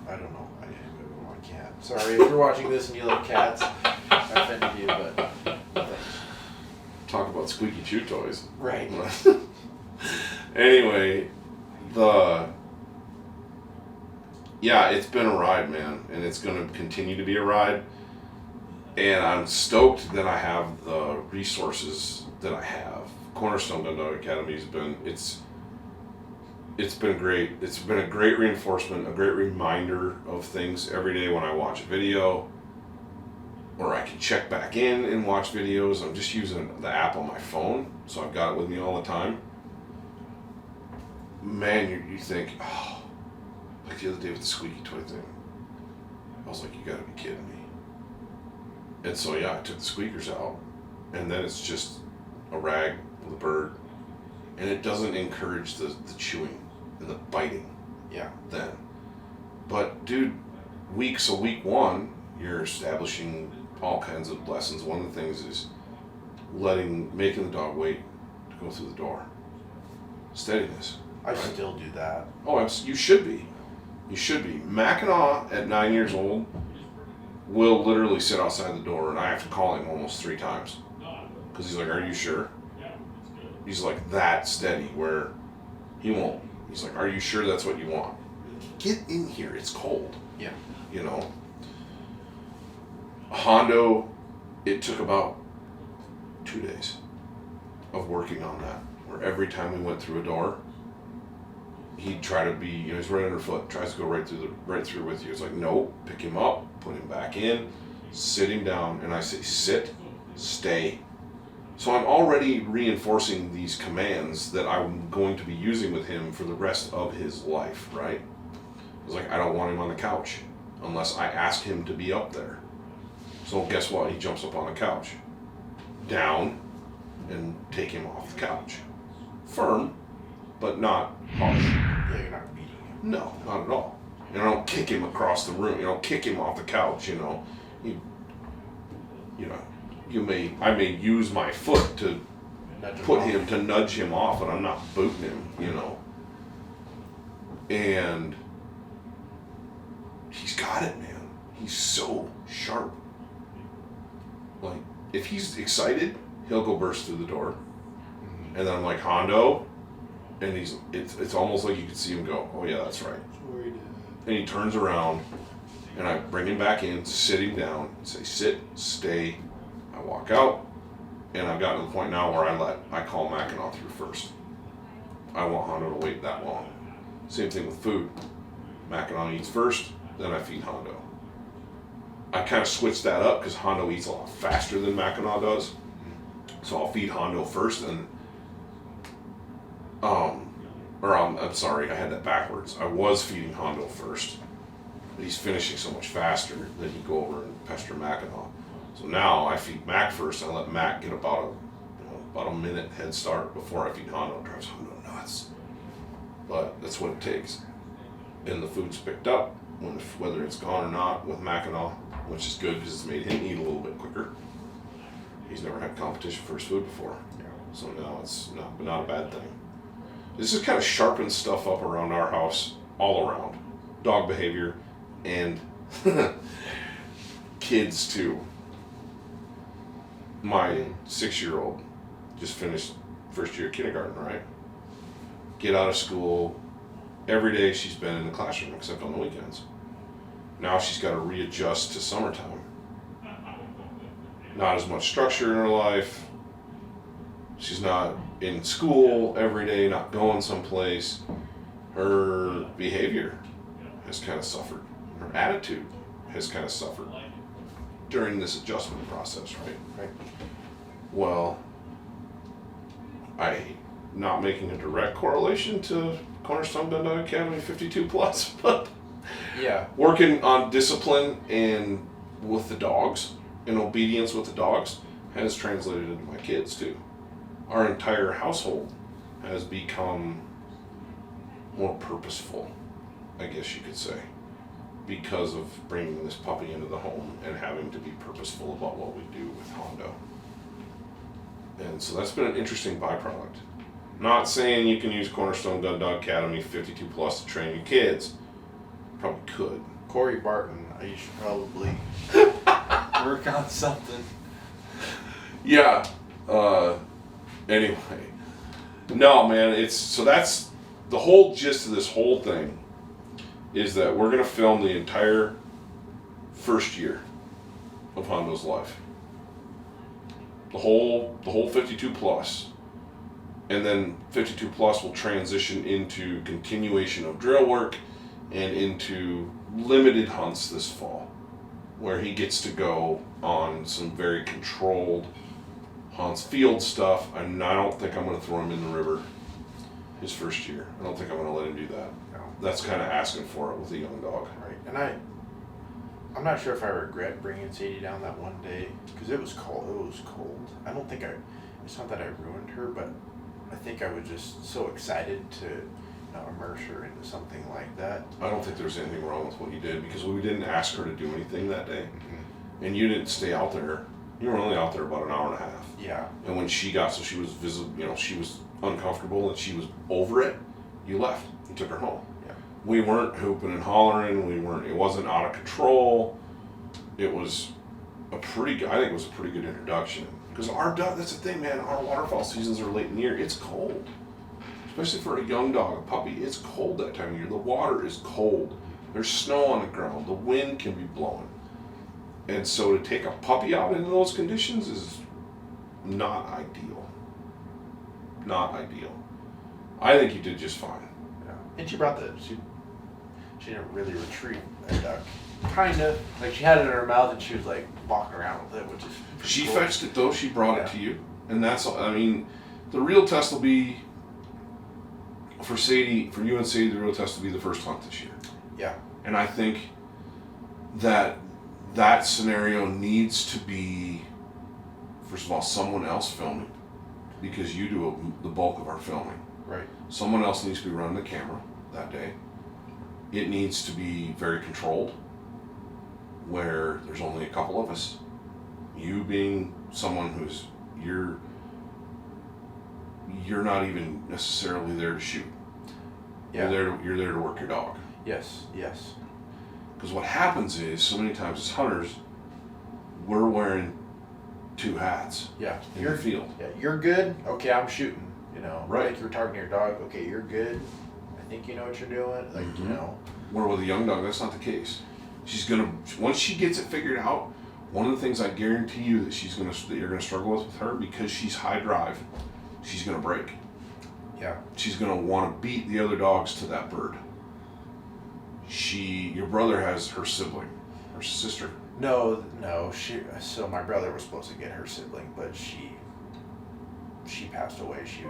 I don't know. I didn't want a cat. Sorry if you're watching this and you love cats. I offended you, but thanks. Talk about squeaky chew toys. Right. Anyway, it's been a ride, man, and it's going to continue to be a ride. And I'm stoked that I have the resources that I have. Cornerstone Gun Dog Academy has been, it's been great. It's been a great reinforcement, a great reminder of things every day when I watch a video, or I can check back in and watch videos. I'm just using the app on my phone, so I've got it with me all the time. Man, you think, oh, like the other day with the squeaky toy thing, I was like, you gotta be kidding me. And so, I took the squeakers out, and then it's just a rag with a bird, and it doesn't encourage the chewing and the biting. Yeah. Then. But, dude, week 1, you're establishing all kinds of lessons. One of the things is making the dog wait to go through the door. Steadiness. I still do that. Oh, you should be. You should be. Mackinac at 9 years old will literally sit outside the door, and I have to call him almost 3 times. Because he's like, are you sure? He's like that steady where he won't. He's like, are you sure that's what you want? Get in here. It's cold. Yeah. Hondo, it took about 2 days of working on that, where every time we went through a door, he'd try to be, he's right underfoot, tries to go right through with you. It's like, no, pick him up, put him back in, sit him down, and I say, sit, stay. So I'm already reinforcing these commands that I'm going to be using with him for the rest of his life, right? I was like, I don't want him on the couch unless I ask him to be up there. So guess what? He jumps up on the couch. Down, and take him off the couch. Firm, but not harsh. Yeah, you're not beating him. No, not at all. You don't kick him across the room. You don't kick him off the couch. You know, I may use my foot to nudge him off, but I'm not booting him. You know, and he's got it, man. He's so sharp. Like, if he's excited, he'll go burst through the door. And then I'm like, Hondo, and it's almost like you can see him go, oh yeah, that's right. And he turns around, and I bring him back in, sit him down, and say, sit, stay. I walk out, and I've gotten to the point now where I call Mackinac through first. I want Hondo to wait that long. Same thing with food. Mackinac eats first, then I feed Hondo. I kind of switched that up because Hondo eats a lot faster than Mackinac does. So I'll feed Hondo first, and I'm sorry, I had that backwards. I was feeding Hondo first, but he's finishing so much faster that he go over and pester Mackinac. So now I feed Mac first, and I let Mac get about a minute head start before I feed Hondo. It drives Hondo nuts, but that's what it takes. And the food's picked up, whether it's gone or not, with Mackinac, which is good because it's made him eat a little bit quicker. He's never had competition for his food before, so now it's not a bad thing. This has kind of sharpened stuff up around our house, all around. Dog behavior and kids too. My 6-year-old just finished first year of kindergarten, right? Get out of school. Every day she's been in the classroom except on the weekends. Now she's got to readjust to summertime. Not as much structure in her life. She's not in school every day, not going someplace. Her behavior has kind of suffered. Her attitude has kind of suffered during this adjustment process, right? Well, not making a direct correlation to Cornerstone Gun Dog Academy 52 plus, but yeah, working on discipline and with the dogs and obedience with the dogs has translated into my kids too. Our entire household has become more purposeful, I guess you could say, because of bringing this puppy into the home and having to be purposeful about what we do with Hondo. And so that's been an interesting byproduct. Not saying you can use Cornerstone Gun Dog Academy 52 plus to train your kids. Probably could. Corey Barton, you should probably work on something. Yeah. Anyway. No, man, that's the whole gist of this whole thing is that we're going to film the entire first year of Hondo's life. The whole 52 plus. And then 52 plus will transition into continuation of drill work and into limited hunts this fall, where he gets to go on some very controlled hunts, field stuff. I don't think I'm going to throw him in the river his first year. I don't think I'm going to let him do that. No. That's kind of asking for it with a young dog. Right, and I'm not sure if I regret bringing Sadie down that one day, because it was cold. I don't think it's not that I ruined her, but I think I was just so excited to immerse her into something like that. I don't think there's anything wrong with what you did, because we didn't ask her to do anything that day. Mm-hmm. And you didn't stay out there. You were only out there about an hour and a half. Yeah. And when she got, so she was visible, she was uncomfortable and she was over it, you left. You took her home. Yeah. We weren't hooping and hollering. It wasn't out of control. It was I think it was a pretty good introduction. Because that's the thing, man, our waterfowl seasons are late in the year. It's cold. Especially for a young dog, a puppy, it's cold that time of year. The water is cold. There's snow on the ground. The wind can be blowing. And so to take a puppy out into those conditions is not ideal. Not ideal. I think you did just fine. Yeah. And she didn't really retrieve that duck. Kind of. Like, she had it in her mouth and she was like walking around with it, which is She cool. fetched it though, she brought it to you. And that's, the real test will be, for you and Sadie, the real test will be the first hunt this year. Yeah. And I think that scenario needs to be, first of all, someone else filming, because you do the bulk of our filming. Right. Someone else needs to be running the camera that day. It needs to be very controlled, where there's only a couple of us. You being someone who's, you're not even necessarily there to shoot. Yeah. You're there to work your dog. Yes. Because what happens is, so many times as hunters, we're wearing two hats. Yeah. In the field. Yeah. You're good. Okay, I'm shooting. Right. Like you're talking to your dog. Okay, you're good. I think you know what you're doing. Like Where with a young dog, that's not the case. She's gonna, once she gets it figured out, one of the things I guarantee you that you're gonna struggle with her, because she's high drive, she's gonna break. Yeah. She's gonna want to beat the other dogs to that bird. Your brother has her sibling, her sister. No. So my brother was supposed to get her sibling, but she passed away. She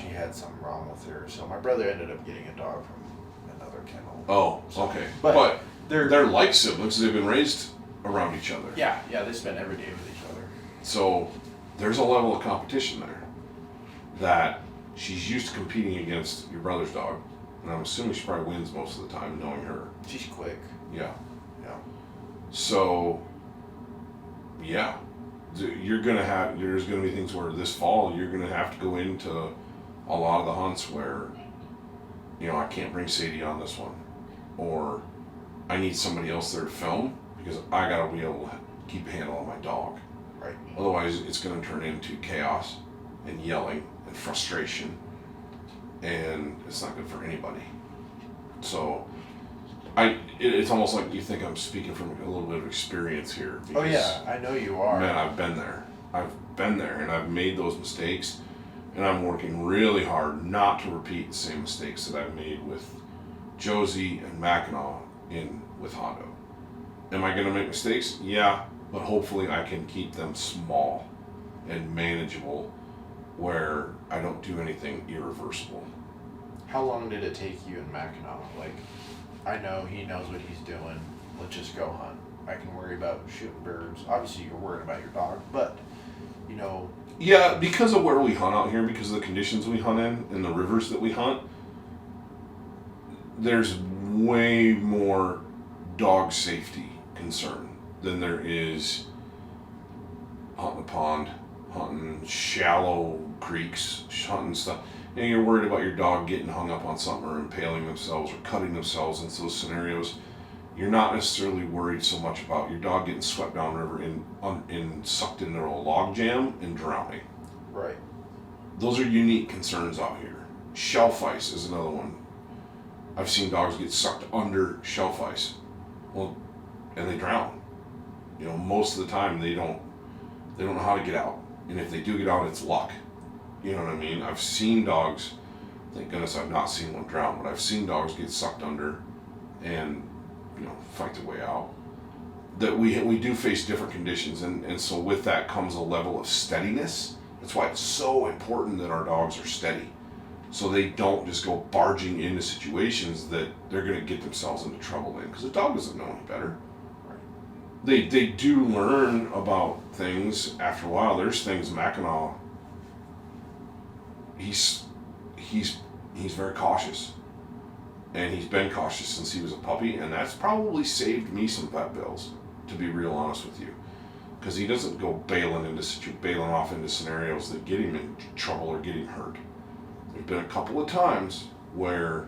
had something wrong with her. So my brother ended up getting a dog from another kennel. Oh, okay. But they're like siblings. They've been raised around each other. Yeah, they spend every day with each other. So there's a level of competition there that she's used to competing against your brother's dog. And I'm assuming she probably wins most of the time, knowing her. She's quick. Yeah. Yeah. So, yeah. There's gonna be things where this fall you're gonna have to go into a lot of the hunts where, I can't bring Sadie on this one, or I need somebody else there to film because I gotta be able to keep a handle on my dog. Right. Otherwise, it's gonna turn into chaos and yelling and frustration, and it's not good for anybody. So, it's almost like you think I'm speaking from a little bit of experience here. Oh yeah, I know you are. Man, I've been there, and I've made those mistakes, and I'm working really hard not to repeat the same mistakes that I've made with Josie and Mackinac with Hondo. Am I going to make mistakes? Yeah, but hopefully I can keep them small and manageable, where I don't do anything irreversible. How long did it take you and Mackinac? Like, I know he knows what he's doing. Let's just go hunt. I can worry about shooting birds. Obviously, you're worried about your dog, but, Yeah, because of where we hunt out here, because of the conditions we hunt in and the rivers that we hunt, there's way more dog safety concern than there is hunting a pond, hunting shallow creeks, hunting stuff. And you're worried about your dog getting hung up on something or impaling themselves or cutting themselves in those scenarios. You're not necessarily worried so much about your dog getting swept downriver and sucked into a log jam and drowning. Right. Those are unique concerns out here. Shelf ice is another one. I've seen dogs get sucked under shelf ice. Well, and they drown. Most of the time they don't know how to get out. And if they do get out, it's luck. You know what I mean? I've seen dogs, thank goodness I've not seen one drown, but I've seen dogs get sucked under and, fight their way out. That we do face different conditions, and so with that comes a level of steadiness. That's why it's so important that our dogs are steady, so they don't just go barging into situations that they're going to get themselves into trouble in, because the dog doesn't know any better. Right. They do learn about things after a while. There's things Mackinac, he's very cautious, and he's been cautious since he was a puppy, and that's probably saved me some vet bills, to be real honest with you, because he doesn't go bailing off into scenarios that get him in trouble or get him hurt. There's been a couple of times where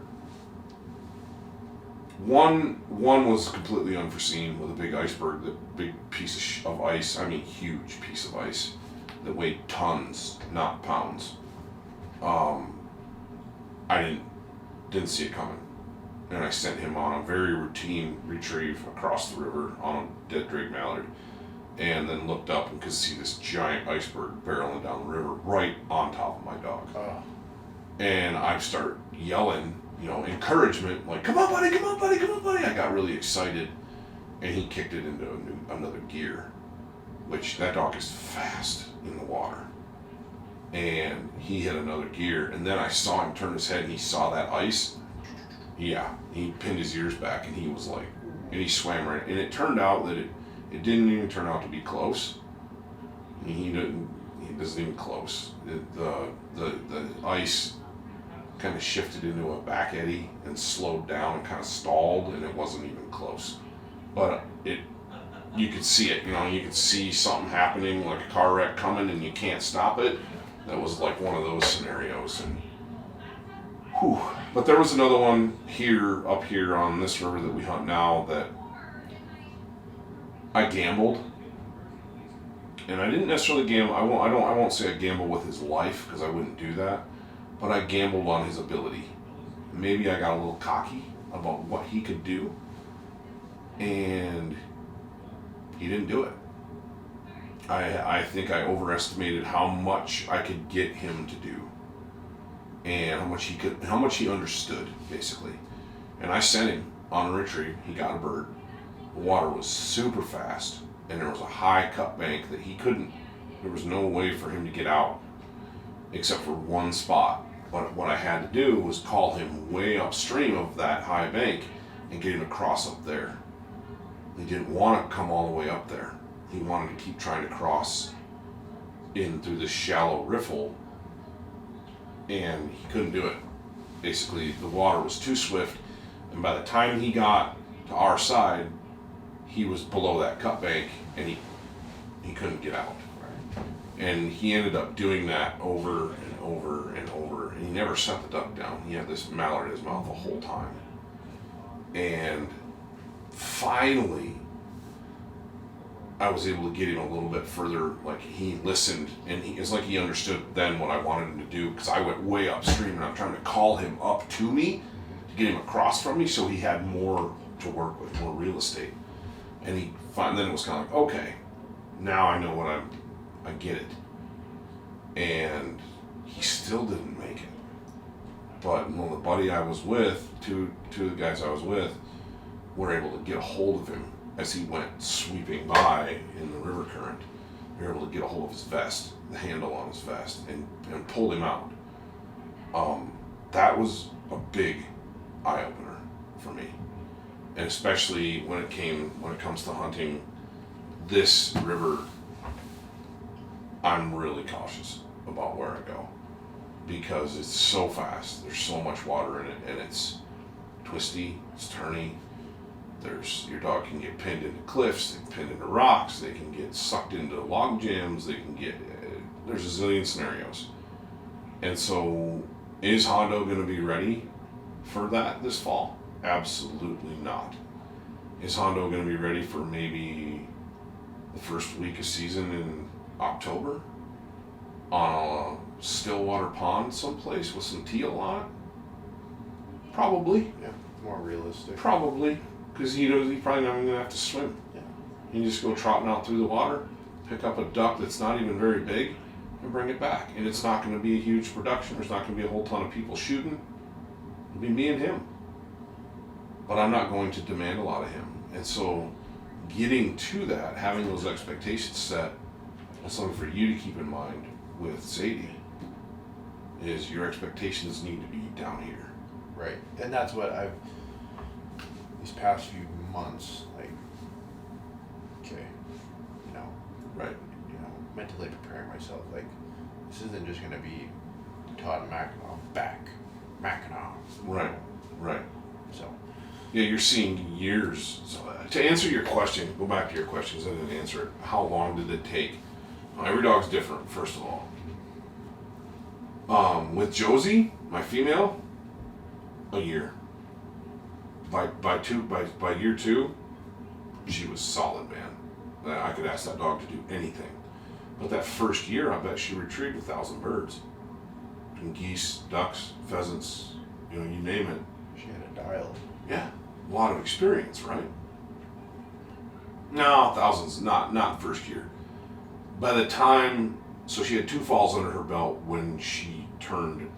one was completely unforeseen with a big iceberg, that big piece of ice, I mean huge piece of ice that weighed tons, not pounds. I didn't see it coming, and I sent him on a very routine retrieve across the river on a dead drake mallard, and then looked up and could see this giant iceberg barreling down the river right on top of my dog. And I start yelling, encouragement, like, come on buddy, come on buddy, come on buddy. I got really excited, and he kicked it into another gear, which that dog is fast in the water. And he hit another gear, and then I saw him turn his head, and he saw that ice, Yeah, he pinned his ears back, and he was like, and he swam right, and it turned out that it didn't even turn out to be close. He doesn't even close. The ice kind of shifted into a back eddy and slowed down and kind of stalled, and it wasn't even close. But you could see it, you could see something happening, like a car wreck coming, and you can't stop it. That was like one of those scenarios, and whew. But there was another one up here on this river that we hunt now that I gambled, and I didn't necessarily gamble. I won't say I gambled with his life, because I wouldn't do that, but I gambled on his ability. Maybe I got a little cocky about what he could do, and he didn't do it. I think I overestimated how much I could get him to do, and how much he understood, basically. And I sent him on a retrieve. He got a bird. The water was super fast, and there was a high cut bank that there was no way for him to get out, except for one spot. But what I had to do was call him way upstream of that high bank and get him across up there. He didn't want to come all the way up there. He wanted to keep trying to cross in through this shallow riffle, and he couldn't do it. Basically, the water was too swift, and by the time he got to our side, he was below that cut bank, and he couldn't get out. And he ended up doing that over and over and over, and he never set the duck down. He had this mallard in his mouth the whole time. And finally, I was able to get him a little bit further. Like, he listened, and it's like he understood then what I wanted him to do, because I went way upstream, and I'm trying to call him up to me to get him across from me, so he had more to work with, more real estate. And then it was kind of like, okay, now I know what I get it. And he still didn't make it. But the buddy I was with, two of the guys I was with, were able to get a hold of him as he went sweeping by in the river current. They were able to get a hold of his vest, the handle on his vest, and pulled him out. That was a big eye-opener for me. And especially when it comes to hunting this river, I'm really cautious about where I go, because it's so fast. There's so much water in it, and it's twisty, it's turny. Your dog can get pinned into cliffs, they can pinned into rocks, they can get sucked into log jams, there's a zillion scenarios. And so, is Hondo going to be ready for that this fall? Absolutely not. Is Hondo going to be ready for maybe the first week of season in October on a stillwater pond someplace with some teal on it? Probably. Yeah, more realistic. Probably, because he knows he's probably not even going to have to swim. Yeah. You just go trotting out through the water, pick up a duck that's not even very big, and bring it back. And it's not going to be a huge production. There's not going to be a whole ton of people shooting. It'll be me and him. But I'm not going to demand a lot of him. And so getting to that, having those expectations set, that's something for you to keep in mind with Sadie, is your expectations need to be down here. Right. And that's what these past few months, Right. Mentally preparing myself, this isn't just going to be Todd and Mackinac. Right. So. Yeah, you're seeing years. So to answer your question, go back to your questions. I didn't answer it. How long did it take? Every dog's different, first of all. With Josie, my female, a year. By year 2, she was solid, man. I could ask that dog to do anything. But that first year, I bet she retrieved 1,000 birds. Between geese, ducks, pheasants, you name it. She had a dial. Yeah, a lot of experience, right? No, thousands, not first year. By the time, so she had 2 falls under her belt when she turned.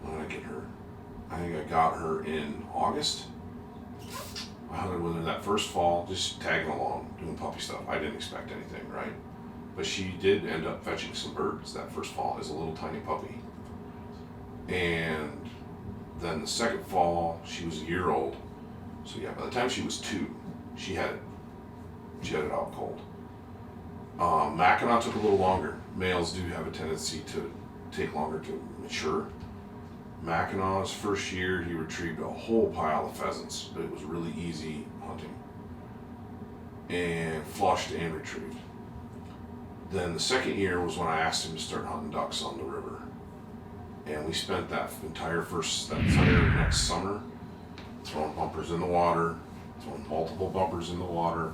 When did I get her? I think I got her in August. I hunted with her that first fall, just tagging along, doing puppy stuff. I didn't expect anything, right? But she did end up fetching some birds that first fall as a little tiny puppy. And then the second fall, she was a year old. So yeah, by the time she was 2, she had it out cold. Mackinaw took a little longer. Males do have a tendency to take longer to mature. Mackinaw's first year, he retrieved a whole pile of pheasants, but it was really easy hunting. And flushed and retrieved. Then the second year was when I asked him to start hunting ducks on the river. And we spent that entire next summer throwing bumpers in the water, throwing multiple bumpers in the water,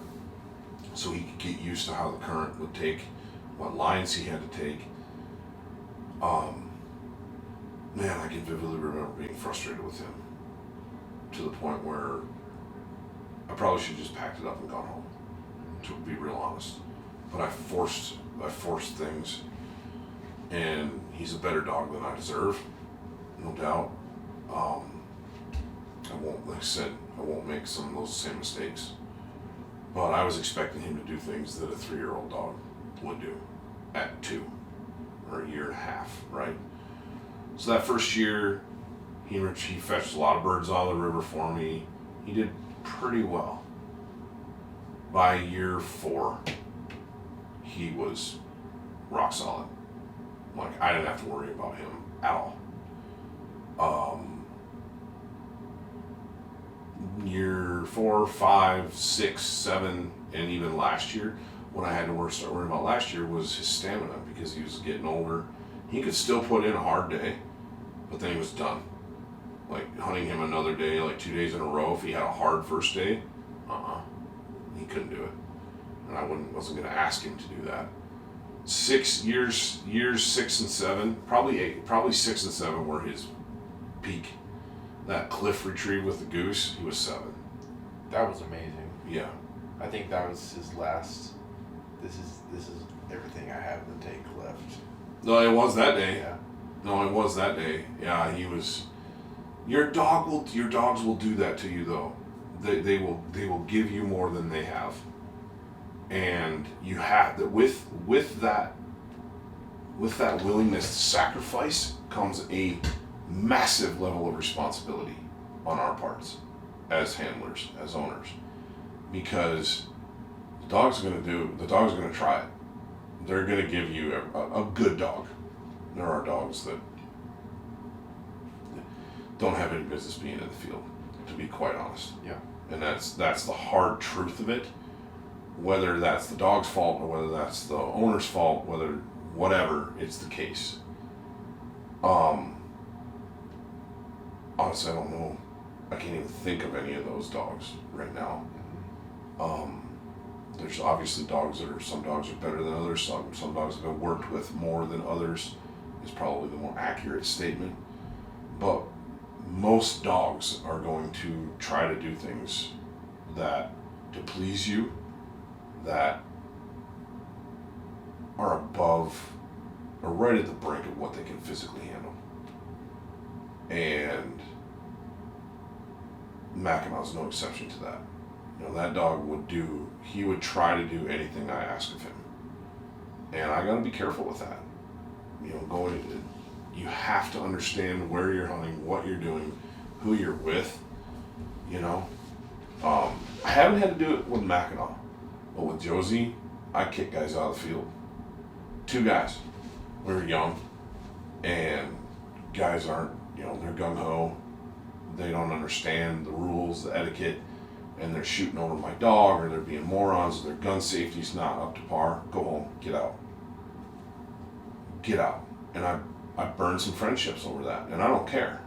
so he could get used to how the current would take, what lines he had to take. Man, I can vividly remember being frustrated with him to the point where I probably should have just packed it up and gone home, to be real honest. But I forced things, and he's a better dog than I deserve, no doubt. Like I said, I won't make some of those same mistakes. But I was expecting him to do things that a 3-year-old dog would do at 2 or a year and a half, right? So that first year, he fetched a lot of birds out of the river for me. He did pretty well. By year 4, he was rock solid. Like, I didn't have to worry about him at all. Year 4, 5, 6, 7, and even last year, what I had to start worrying about last year was his stamina, because he was getting older. He could still put in a hard day, but then he was done. Like, hunting him another day, like 2 days in a row, if he had a hard first day, he couldn't do it. And I wasn't going to ask him to do that. 6 years 6 and 7, probably 6 and 7 were his peak. That cliff retrieve with the goose, he was 7. That was amazing. Yeah. I think that was his last. This is everything I have in the tank left. No, it was that day. Yeah. No, it was that day. Yeah, he was. Your dogs will do that to you, though. They will give you more than they have, and you have that with that willingness to sacrifice comes a massive level of responsibility on our parts as handlers, as owners, because the dog's going to try it. They're going to give you a good dog. There are dogs that don't have any business being in the field, to be quite honest. Yeah. And that's the hard truth of it. Whether that's the dog's fault or whether that's the owner's fault, whatever, it's the case. Honestly, I don't know. I can't even think of any of those dogs right now. There's obviously some dogs are better than others. Some dogs have been worked with more than others is probably the more accurate statement. But most dogs are going to try to do things to please you, that are above or right at the brink of what they can physically handle. And Mackinaw's no exception to that. That dog would try to do anything I ask of him. And I gotta be careful with that. You have to understand where you're hunting, what you're doing, who you're with, I haven't had to do it with Mackinaw, but with Josie, I kick guys out of the field. 2 guys. We were young, and guys aren't, they're gung-ho. They don't understand the rules, the etiquette, and they're shooting over my dog, or they're being morons, or their gun safety's not up to par. Go home, get out. Get out. And I burned some friendships over that, and I don't care,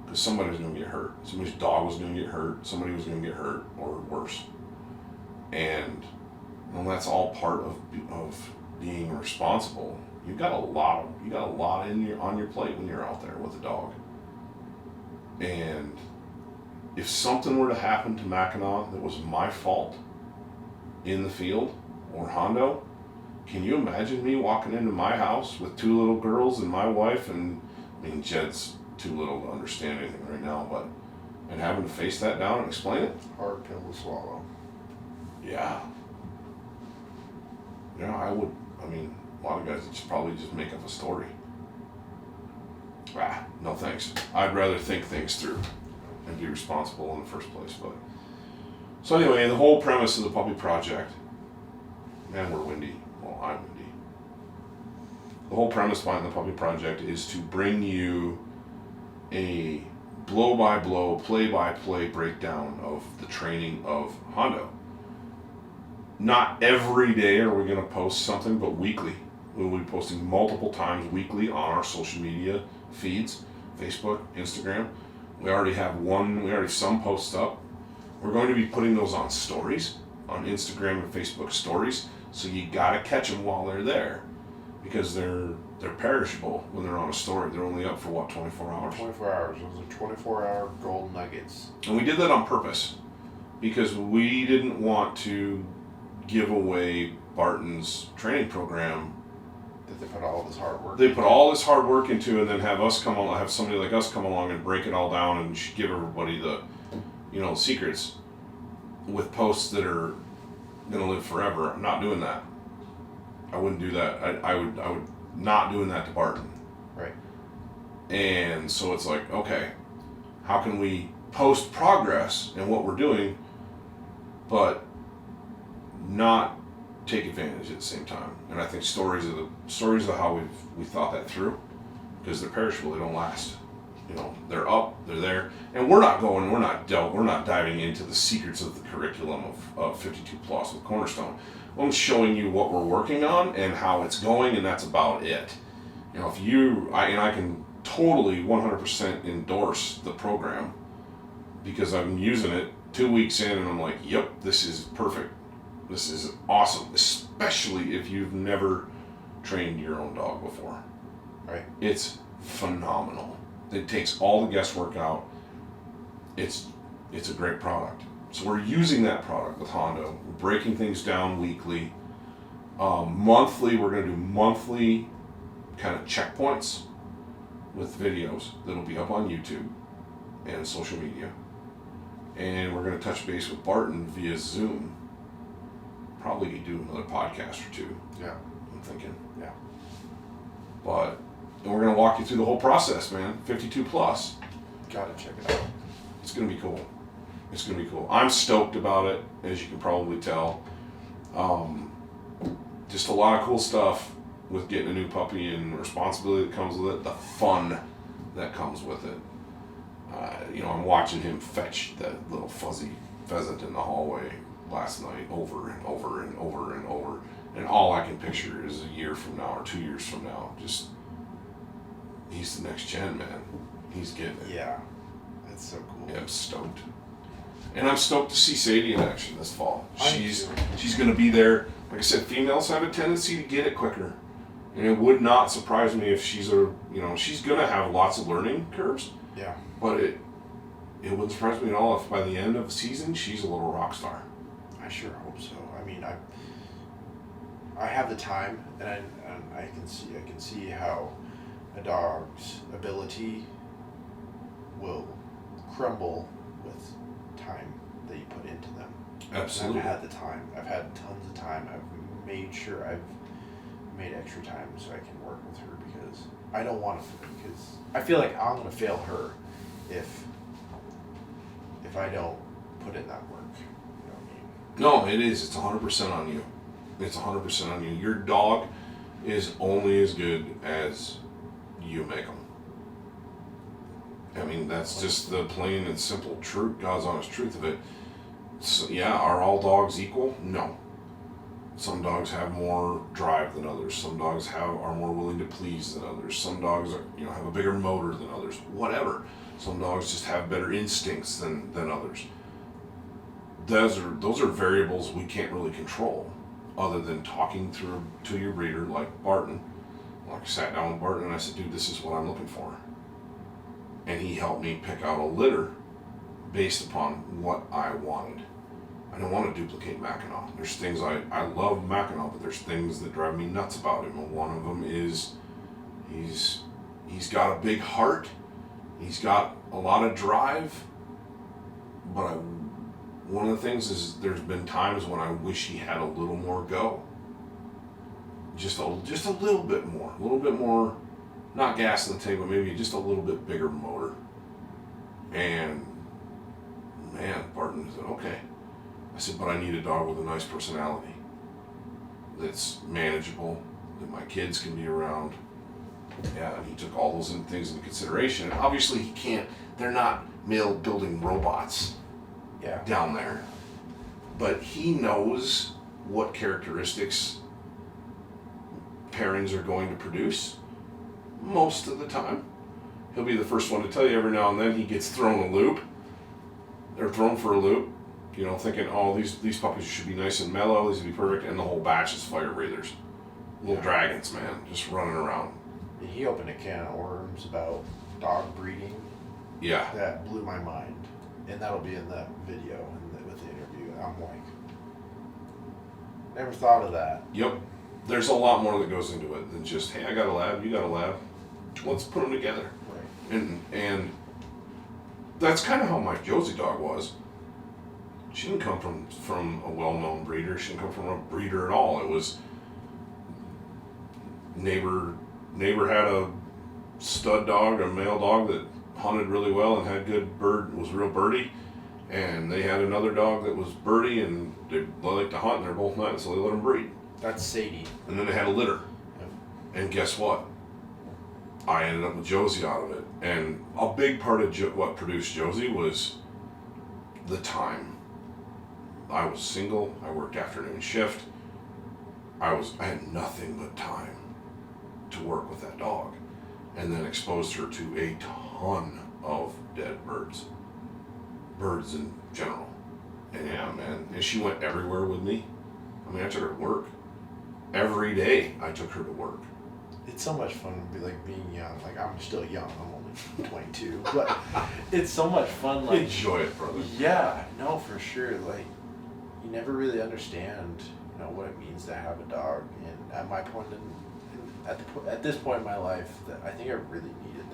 because somebody was going to get hurt. Somebody's dog was going to get hurt. Somebody was going to get hurt, or worse. And that's all part of being responsible. You got a lot on your plate when you're out there with a dog. And if something were to happen to Mackinaw that was my fault in the field, or Hondo, can you imagine me walking into my house with 2 little girls and my wife, and Jed's too little to understand anything right now, and having to face that down and explain it? Hard pill to swallow. Yeah. I would. A lot of guys would probably just make up a story. No thanks. I'd rather think things through and be responsible in the first place. But so anyway, the whole premise of the puppy project, man, we're windy. Well, I'm windy. The whole premise behind the puppy project is to bring you a blow-by-blow, play-by-play breakdown of the training of Hondo. Not every day are we going to post something, but weekly. We'll be posting multiple times weekly on our social media feeds, Facebook, Instagram. We already have some posts up. We're going to be putting those on stories, on Instagram and Facebook stories, so you gotta catch them while they're there, because they're perishable when they're on a story. They're only up for 24 hours? 24 hours. Those are 24-hour gold nuggets. And we did that on purpose, because we didn't want to give away Barton's training program that they put all this hard work. They put all this hard work into, and then have somebody like us come along and break it all down and give everybody the, secrets with posts that are gonna live forever. I'm not doing that. I wouldn't do that. I would not doing that to Barton. Right. And so it's like, okay, how can we post progress in what we're doing, but not take advantage at the same time? And I think stories are how we thought that through, because they're perishable. They don't last. They're up, they're there, and we're not diving into the secrets of the curriculum of 52 plus with Cornerstone. I'm showing you what we're working on and how it's going, and that's about it. I can totally 100% endorse the program, because I'm using it 2 weeks in and I'm like, yep, this is perfect. This is awesome, especially if you've never trained your own dog before. Right. It's phenomenal. It takes all the guesswork out. It's a great product. So we're using that product with Hondo. We're breaking things down weekly. Monthly, we're going to do monthly kind of checkpoints with videos that'll be up on YouTube and social media. And we're going to touch base with Barton via Zoom. Probably do another podcast or two. Yeah. I'm thinking. Yeah. And we're going to walk you through the whole process, man. 52 plus. Gotta check it out. It's going to be cool. It's going to be cool. I'm stoked about it, as you can probably tell. Just a lot of cool stuff with getting a new puppy, and the responsibility that comes with it, the fun that comes with it. I'm watching him fetch that little fuzzy pheasant in the hallway last night over and over and over and over. And all I can picture is a year from now or 2 years from now. Just, he's the next gen, man. He's getting it. Yeah. That's so cool. Yeah, I'm stoked. And I'm stoked to see Sadie in action this fall. She's going to be there. Like I said, females have a tendency to get it quicker. And it would not surprise me if she's going to have lots of learning curves. Yeah. But it wouldn't surprise me at all if by the end of the season, she's a little rock star. I sure hope so. I mean, I have the time, and I can see how a dog's ability will crumble with time that you put into them. Absolutely. And I've had the time. I've had tons of time. I've made sure I've made extra time so I can work with her, because I don't want to. Because I feel like I'm going to fail her if I don't put in that work. You know what I mean? No, it is. It's 100% on you. It's 100% on you. Your dog is only as good as you make them. I mean, that's just the plain and simple truth, God's honest truth of it. So, yeah, are all dogs equal? No. Some dogs have more drive than others. Some dogs are more willing to please than others. Some dogs have a bigger motor than others. Whatever. Some dogs just have better instincts than others. Those are variables we can't really control, other than talking to your breeder like Barton. Like I sat down with Barton and I said, dude, this is what I'm looking for. And he helped me pick out a litter based upon what I wanted. I don't want to duplicate Mackinac. There's things I love Mackinac, but there's things that drive me nuts about him. And one of them is he's got a big heart. He's got a lot of drive. But one of the things is there's been times when I wish he had a little more go. Just a little bit more not gas in the tank, but maybe just a little bit bigger motor. And man, Barton said, okay. I said, but I need a dog with a nice personality that's manageable, that my kids can be around. Yeah, and he took all those things into consideration. And obviously he can't, they're not male building robots down there. But he knows what characteristics pairings are going to produce most of the time. He'll be the first one to tell you. Every now and then he gets thrown a loop. They're thrown for a loop, you know, thinking, oh, these puppies should be nice and mellow, these would be perfect, and the whole batch is fire breathers. Little dragons, man, just running around. He opened a can of worms about dog breeding. Yeah. That blew my mind. And that'll be in that video with the interview. I'm like, never thought of that. Yep. There's a lot more that goes into it than just, hey, I got a lab, you got a lab. Let's put them together. Right. And that's kind of how my Josie dog was. She didn't come from a well-known breeder. She didn't come from a breeder at all. It was neighbor had a stud dog, a male dog that hunted really well and had good bird, was real birdie. And they had another dog that was birdie, and they liked to hunt, and they're both nuts, so they let them breed. That's Sadie. And then they had a litter. Yep. And guess what? I ended up with Josie out of it. And a big part of what produced Josie was the time. I was single. I worked afternoon shift. I had nothing but time to work with that dog. And then exposed her to a ton of dead birds. Birds in general. And yeah, man. And she went everywhere with me. I mean, I took her to work. Every day I took her to work. It's so much fun to be like being young. Like, I'm still young. I'm only 22. But it's so much fun. Like, enjoy it, brother. Yeah, no, for sure. Like, you never really understand, you know, what it means to have a dog. And at my point at this point in my life, that I think I really needed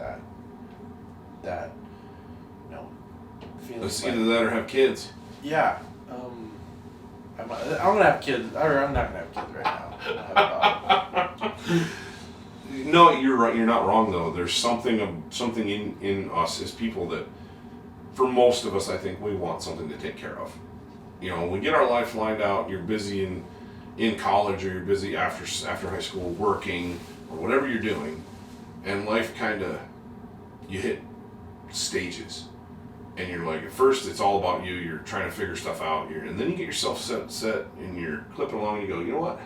that, you know, feeling. It's either that or have kids. Yeah. I'm gonna have kids, or I'm not gonna have kids right now. I'm gonna have a dog. No, you're right. You're not wrong though. There's something in us as people that, for most of us, I think we want something to take care of. You know, we get our life lined out. You're busy in college, or you're busy after high school working, or whatever you're doing, and life you hit stages, and you're like, at first it's all about you. You're trying to figure stuff out, and then you get yourself set, and you're clipping along, and you go, you know what?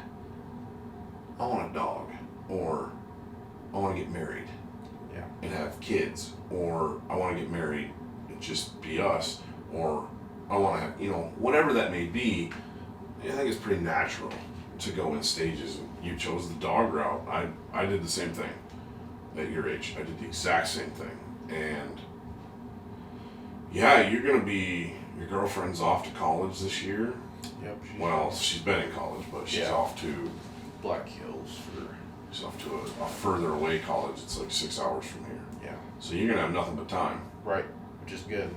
I want a dog, or I want to get married and have kids, or I want to get married and just be us, or I want to have, you know, whatever that may be. I think it's pretty natural to go in stages. You chose the dog route. I did the same thing at your age. I did the exact same thing. And yeah, your girlfriend's off to college this year. Yep. She's been in college, but she's off to Black Hills She's off to a further away college. It's like 6 hours from here. Yeah. So you're gonna have nothing but time. Right, which is good.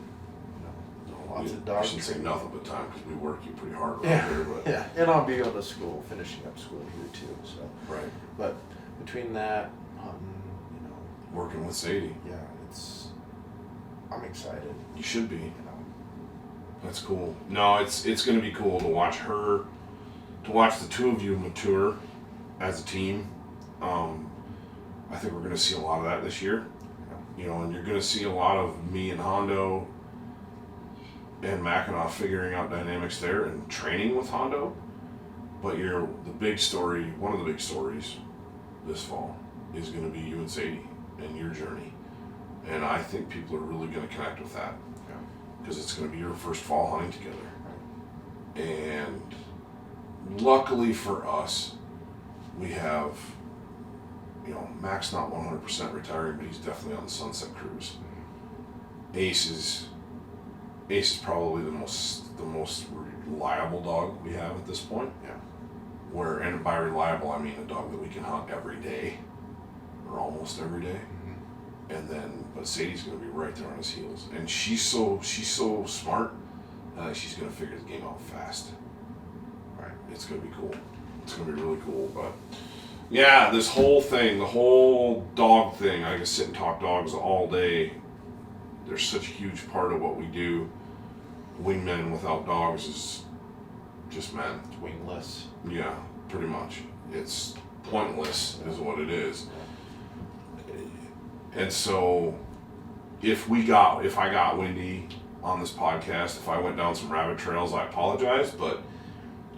Lots of I dog shouldn't say nothing but time, because we work you pretty hard around here. But yeah, and I'll be going to school, finishing up school here too. So right. But between that, hunting, you know, working with Sadie. Yeah, I'm excited. You should be. You know. That's cool. No, it's going to be cool to watch the two of you mature as a team. I think we're going to see a lot of that this year. You know, and you're going to see a lot of me and Hondo and Mackinac figuring out dynamics there and training with Hondo. But one of the big stories this fall is going to be you and Sadie and your journey. And I think people are really going to connect with that. Because it's going to be your first fall hunting together. And luckily for us, we have, you know, Mac's not 100% retiring, but he's definitely on the Sunset Cruise. Ace is probably the most reliable dog we have at this point. Yeah. And by reliable, I mean a dog that we can hunt every day, or almost every day. But Sadie's going to be right there on his heels, and she's so smart. She's going to figure the game out fast. Right. It's going to be cool. It's going to be really cool. But Yeah, this whole thing, the whole dog thing, I can sit and talk dogs all day. They're such a huge part of what we do. Wingmen without dogs is just, man. It's wingless. Yeah, pretty much. It's pointless is what it is. And so if I got windy on this podcast, if I went down some rabbit trails, I apologize, but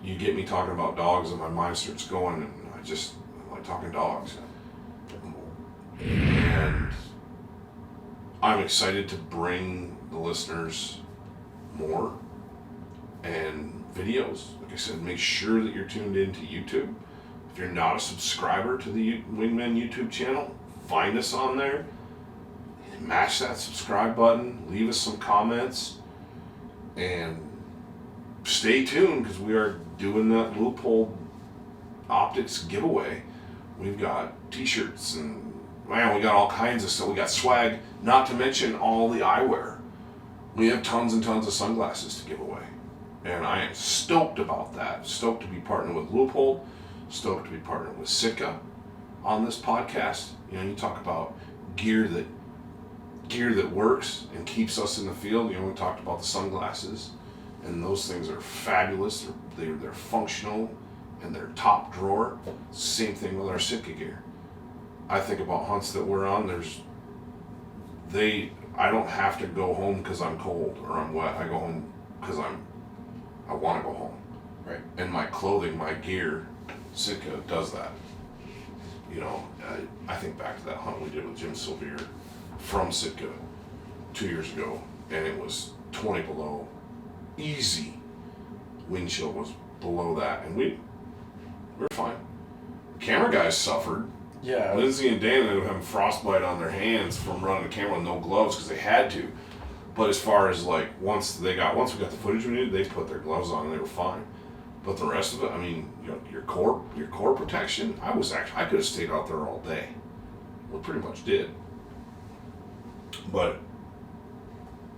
you get me talking about dogs and my mind starts going, and I like talking dogs. And I'm excited to bring the listeners more and videos. Like I said, make sure that you're tuned into YouTube. If you're not a subscriber to the Wingmen YouTube channel, find us on there. Mash that subscribe button. Leave us some comments. And stay tuned because we are doing that Loophole optics giveaway. We've got t-shirts and, man, we got all kinds of stuff. We got swag, not to mention all the eyewear. We have tons and tons of sunglasses to give away. And I am stoked about that. Stoked to be partnering with Loophole. Stoked to be partnering with Sitka on this podcast. You know, you talk about gear that works and keeps us in the field. You know, we talked about the sunglasses, and those things are fabulous. They're functional, and they're top drawer. Same thing with our Sitka gear. I think about hunts that we're on. I don't have to go home because I'm cold or I'm wet. I go home because I want to go home. Right. And my clothing, my gear, Sitka does that. You know, I think back to that hunt we did with Jim Sylvier from Sitka 2 years ago, and it was 20 below, easy. Wind chill was below that, and we were fine. Camera guys suffered. Yeah. Lindsay and Dan ended up having frostbite on their hands from running the camera with no gloves because they had to. But as far as like once we got the footage we needed, they put their gloves on and they were fine. But the rest of it, I mean, you know, your core protection. I could have stayed out there all day. We pretty much did. But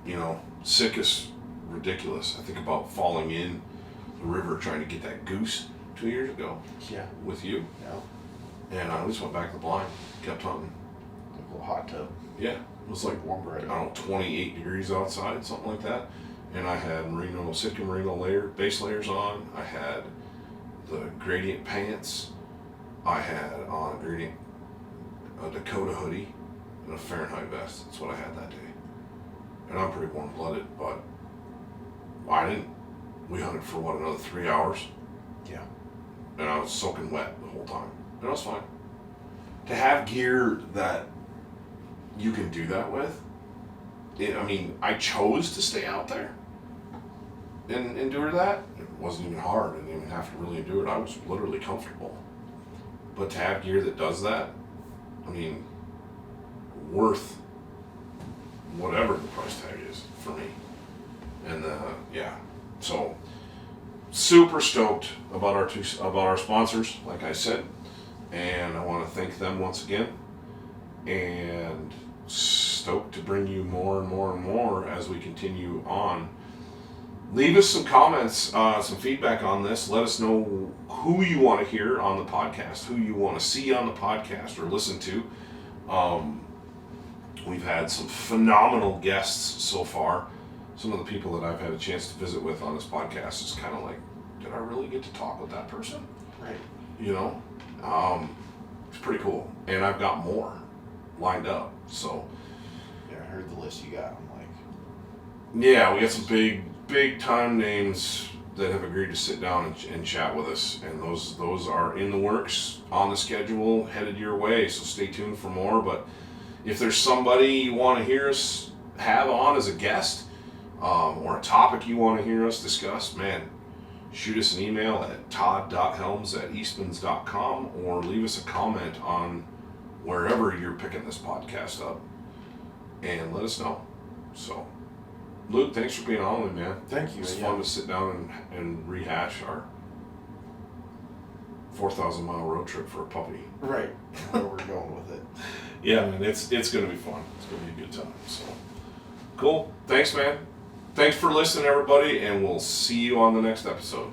you know, sick is ridiculous. I think about falling in the river trying to get that goose 2 years ago. Yeah. With you. Yeah. And I just went back to the blind, kept hunting. Like a little hot tub. Yeah. It was like warm right. I don't know, 28 degrees outside, something like that. And I had Sitka merino base layers on. I had the gradient pants. I had on a Dakota hoodie and a Fahrenheit vest. That's what I had that day. And I'm pretty warm-blooded, but we hunted for another 3 hours? Yeah. And I was soaking wet the whole time. And I was fine. To have gear that you can do that with, I chose to stay out there and endure that. It wasn't even hard. I didn't even have to really endure it. I was literally comfortable. But to have gear that does that, worth whatever the price tag is for me. And so super stoked about our sponsors, like I said, and I want to thank them once again. And stoked to bring you more and more and more as we continue on. Leave us some comments, some feedback on this. Let us know who you want to hear on the podcast, who you want to see on the podcast or listen to. We've had some phenomenal guests so far. Some of the people that I've had a chance to visit with on this podcast is kind of like, did I really get to talk with that person? Right. You know? It's pretty cool. And I've got more lined up, so. Yeah, I heard the list you got. I'm like. Yeah, we got some big time names that have agreed to sit down and chat with us, and those are in the works, on the schedule, headed your way, so stay tuned for more. But if there's somebody you want to hear us have on as a guest, or a topic you want to hear us discuss, man, shoot us an email at todd.helms@eastmans.com or leave us a comment on wherever you're picking this podcast up and let us know. So, Luke, thanks for being on with me, man. Thank you. It's fun to sit down and rehash our 4,000 mile road trip for a puppy. Right. Where we're going with it. Yeah, man, it's going to be fun. It's going to be a good time. So, cool. Thanks, man. Thanks for listening, everybody, and we'll see you on the next episode.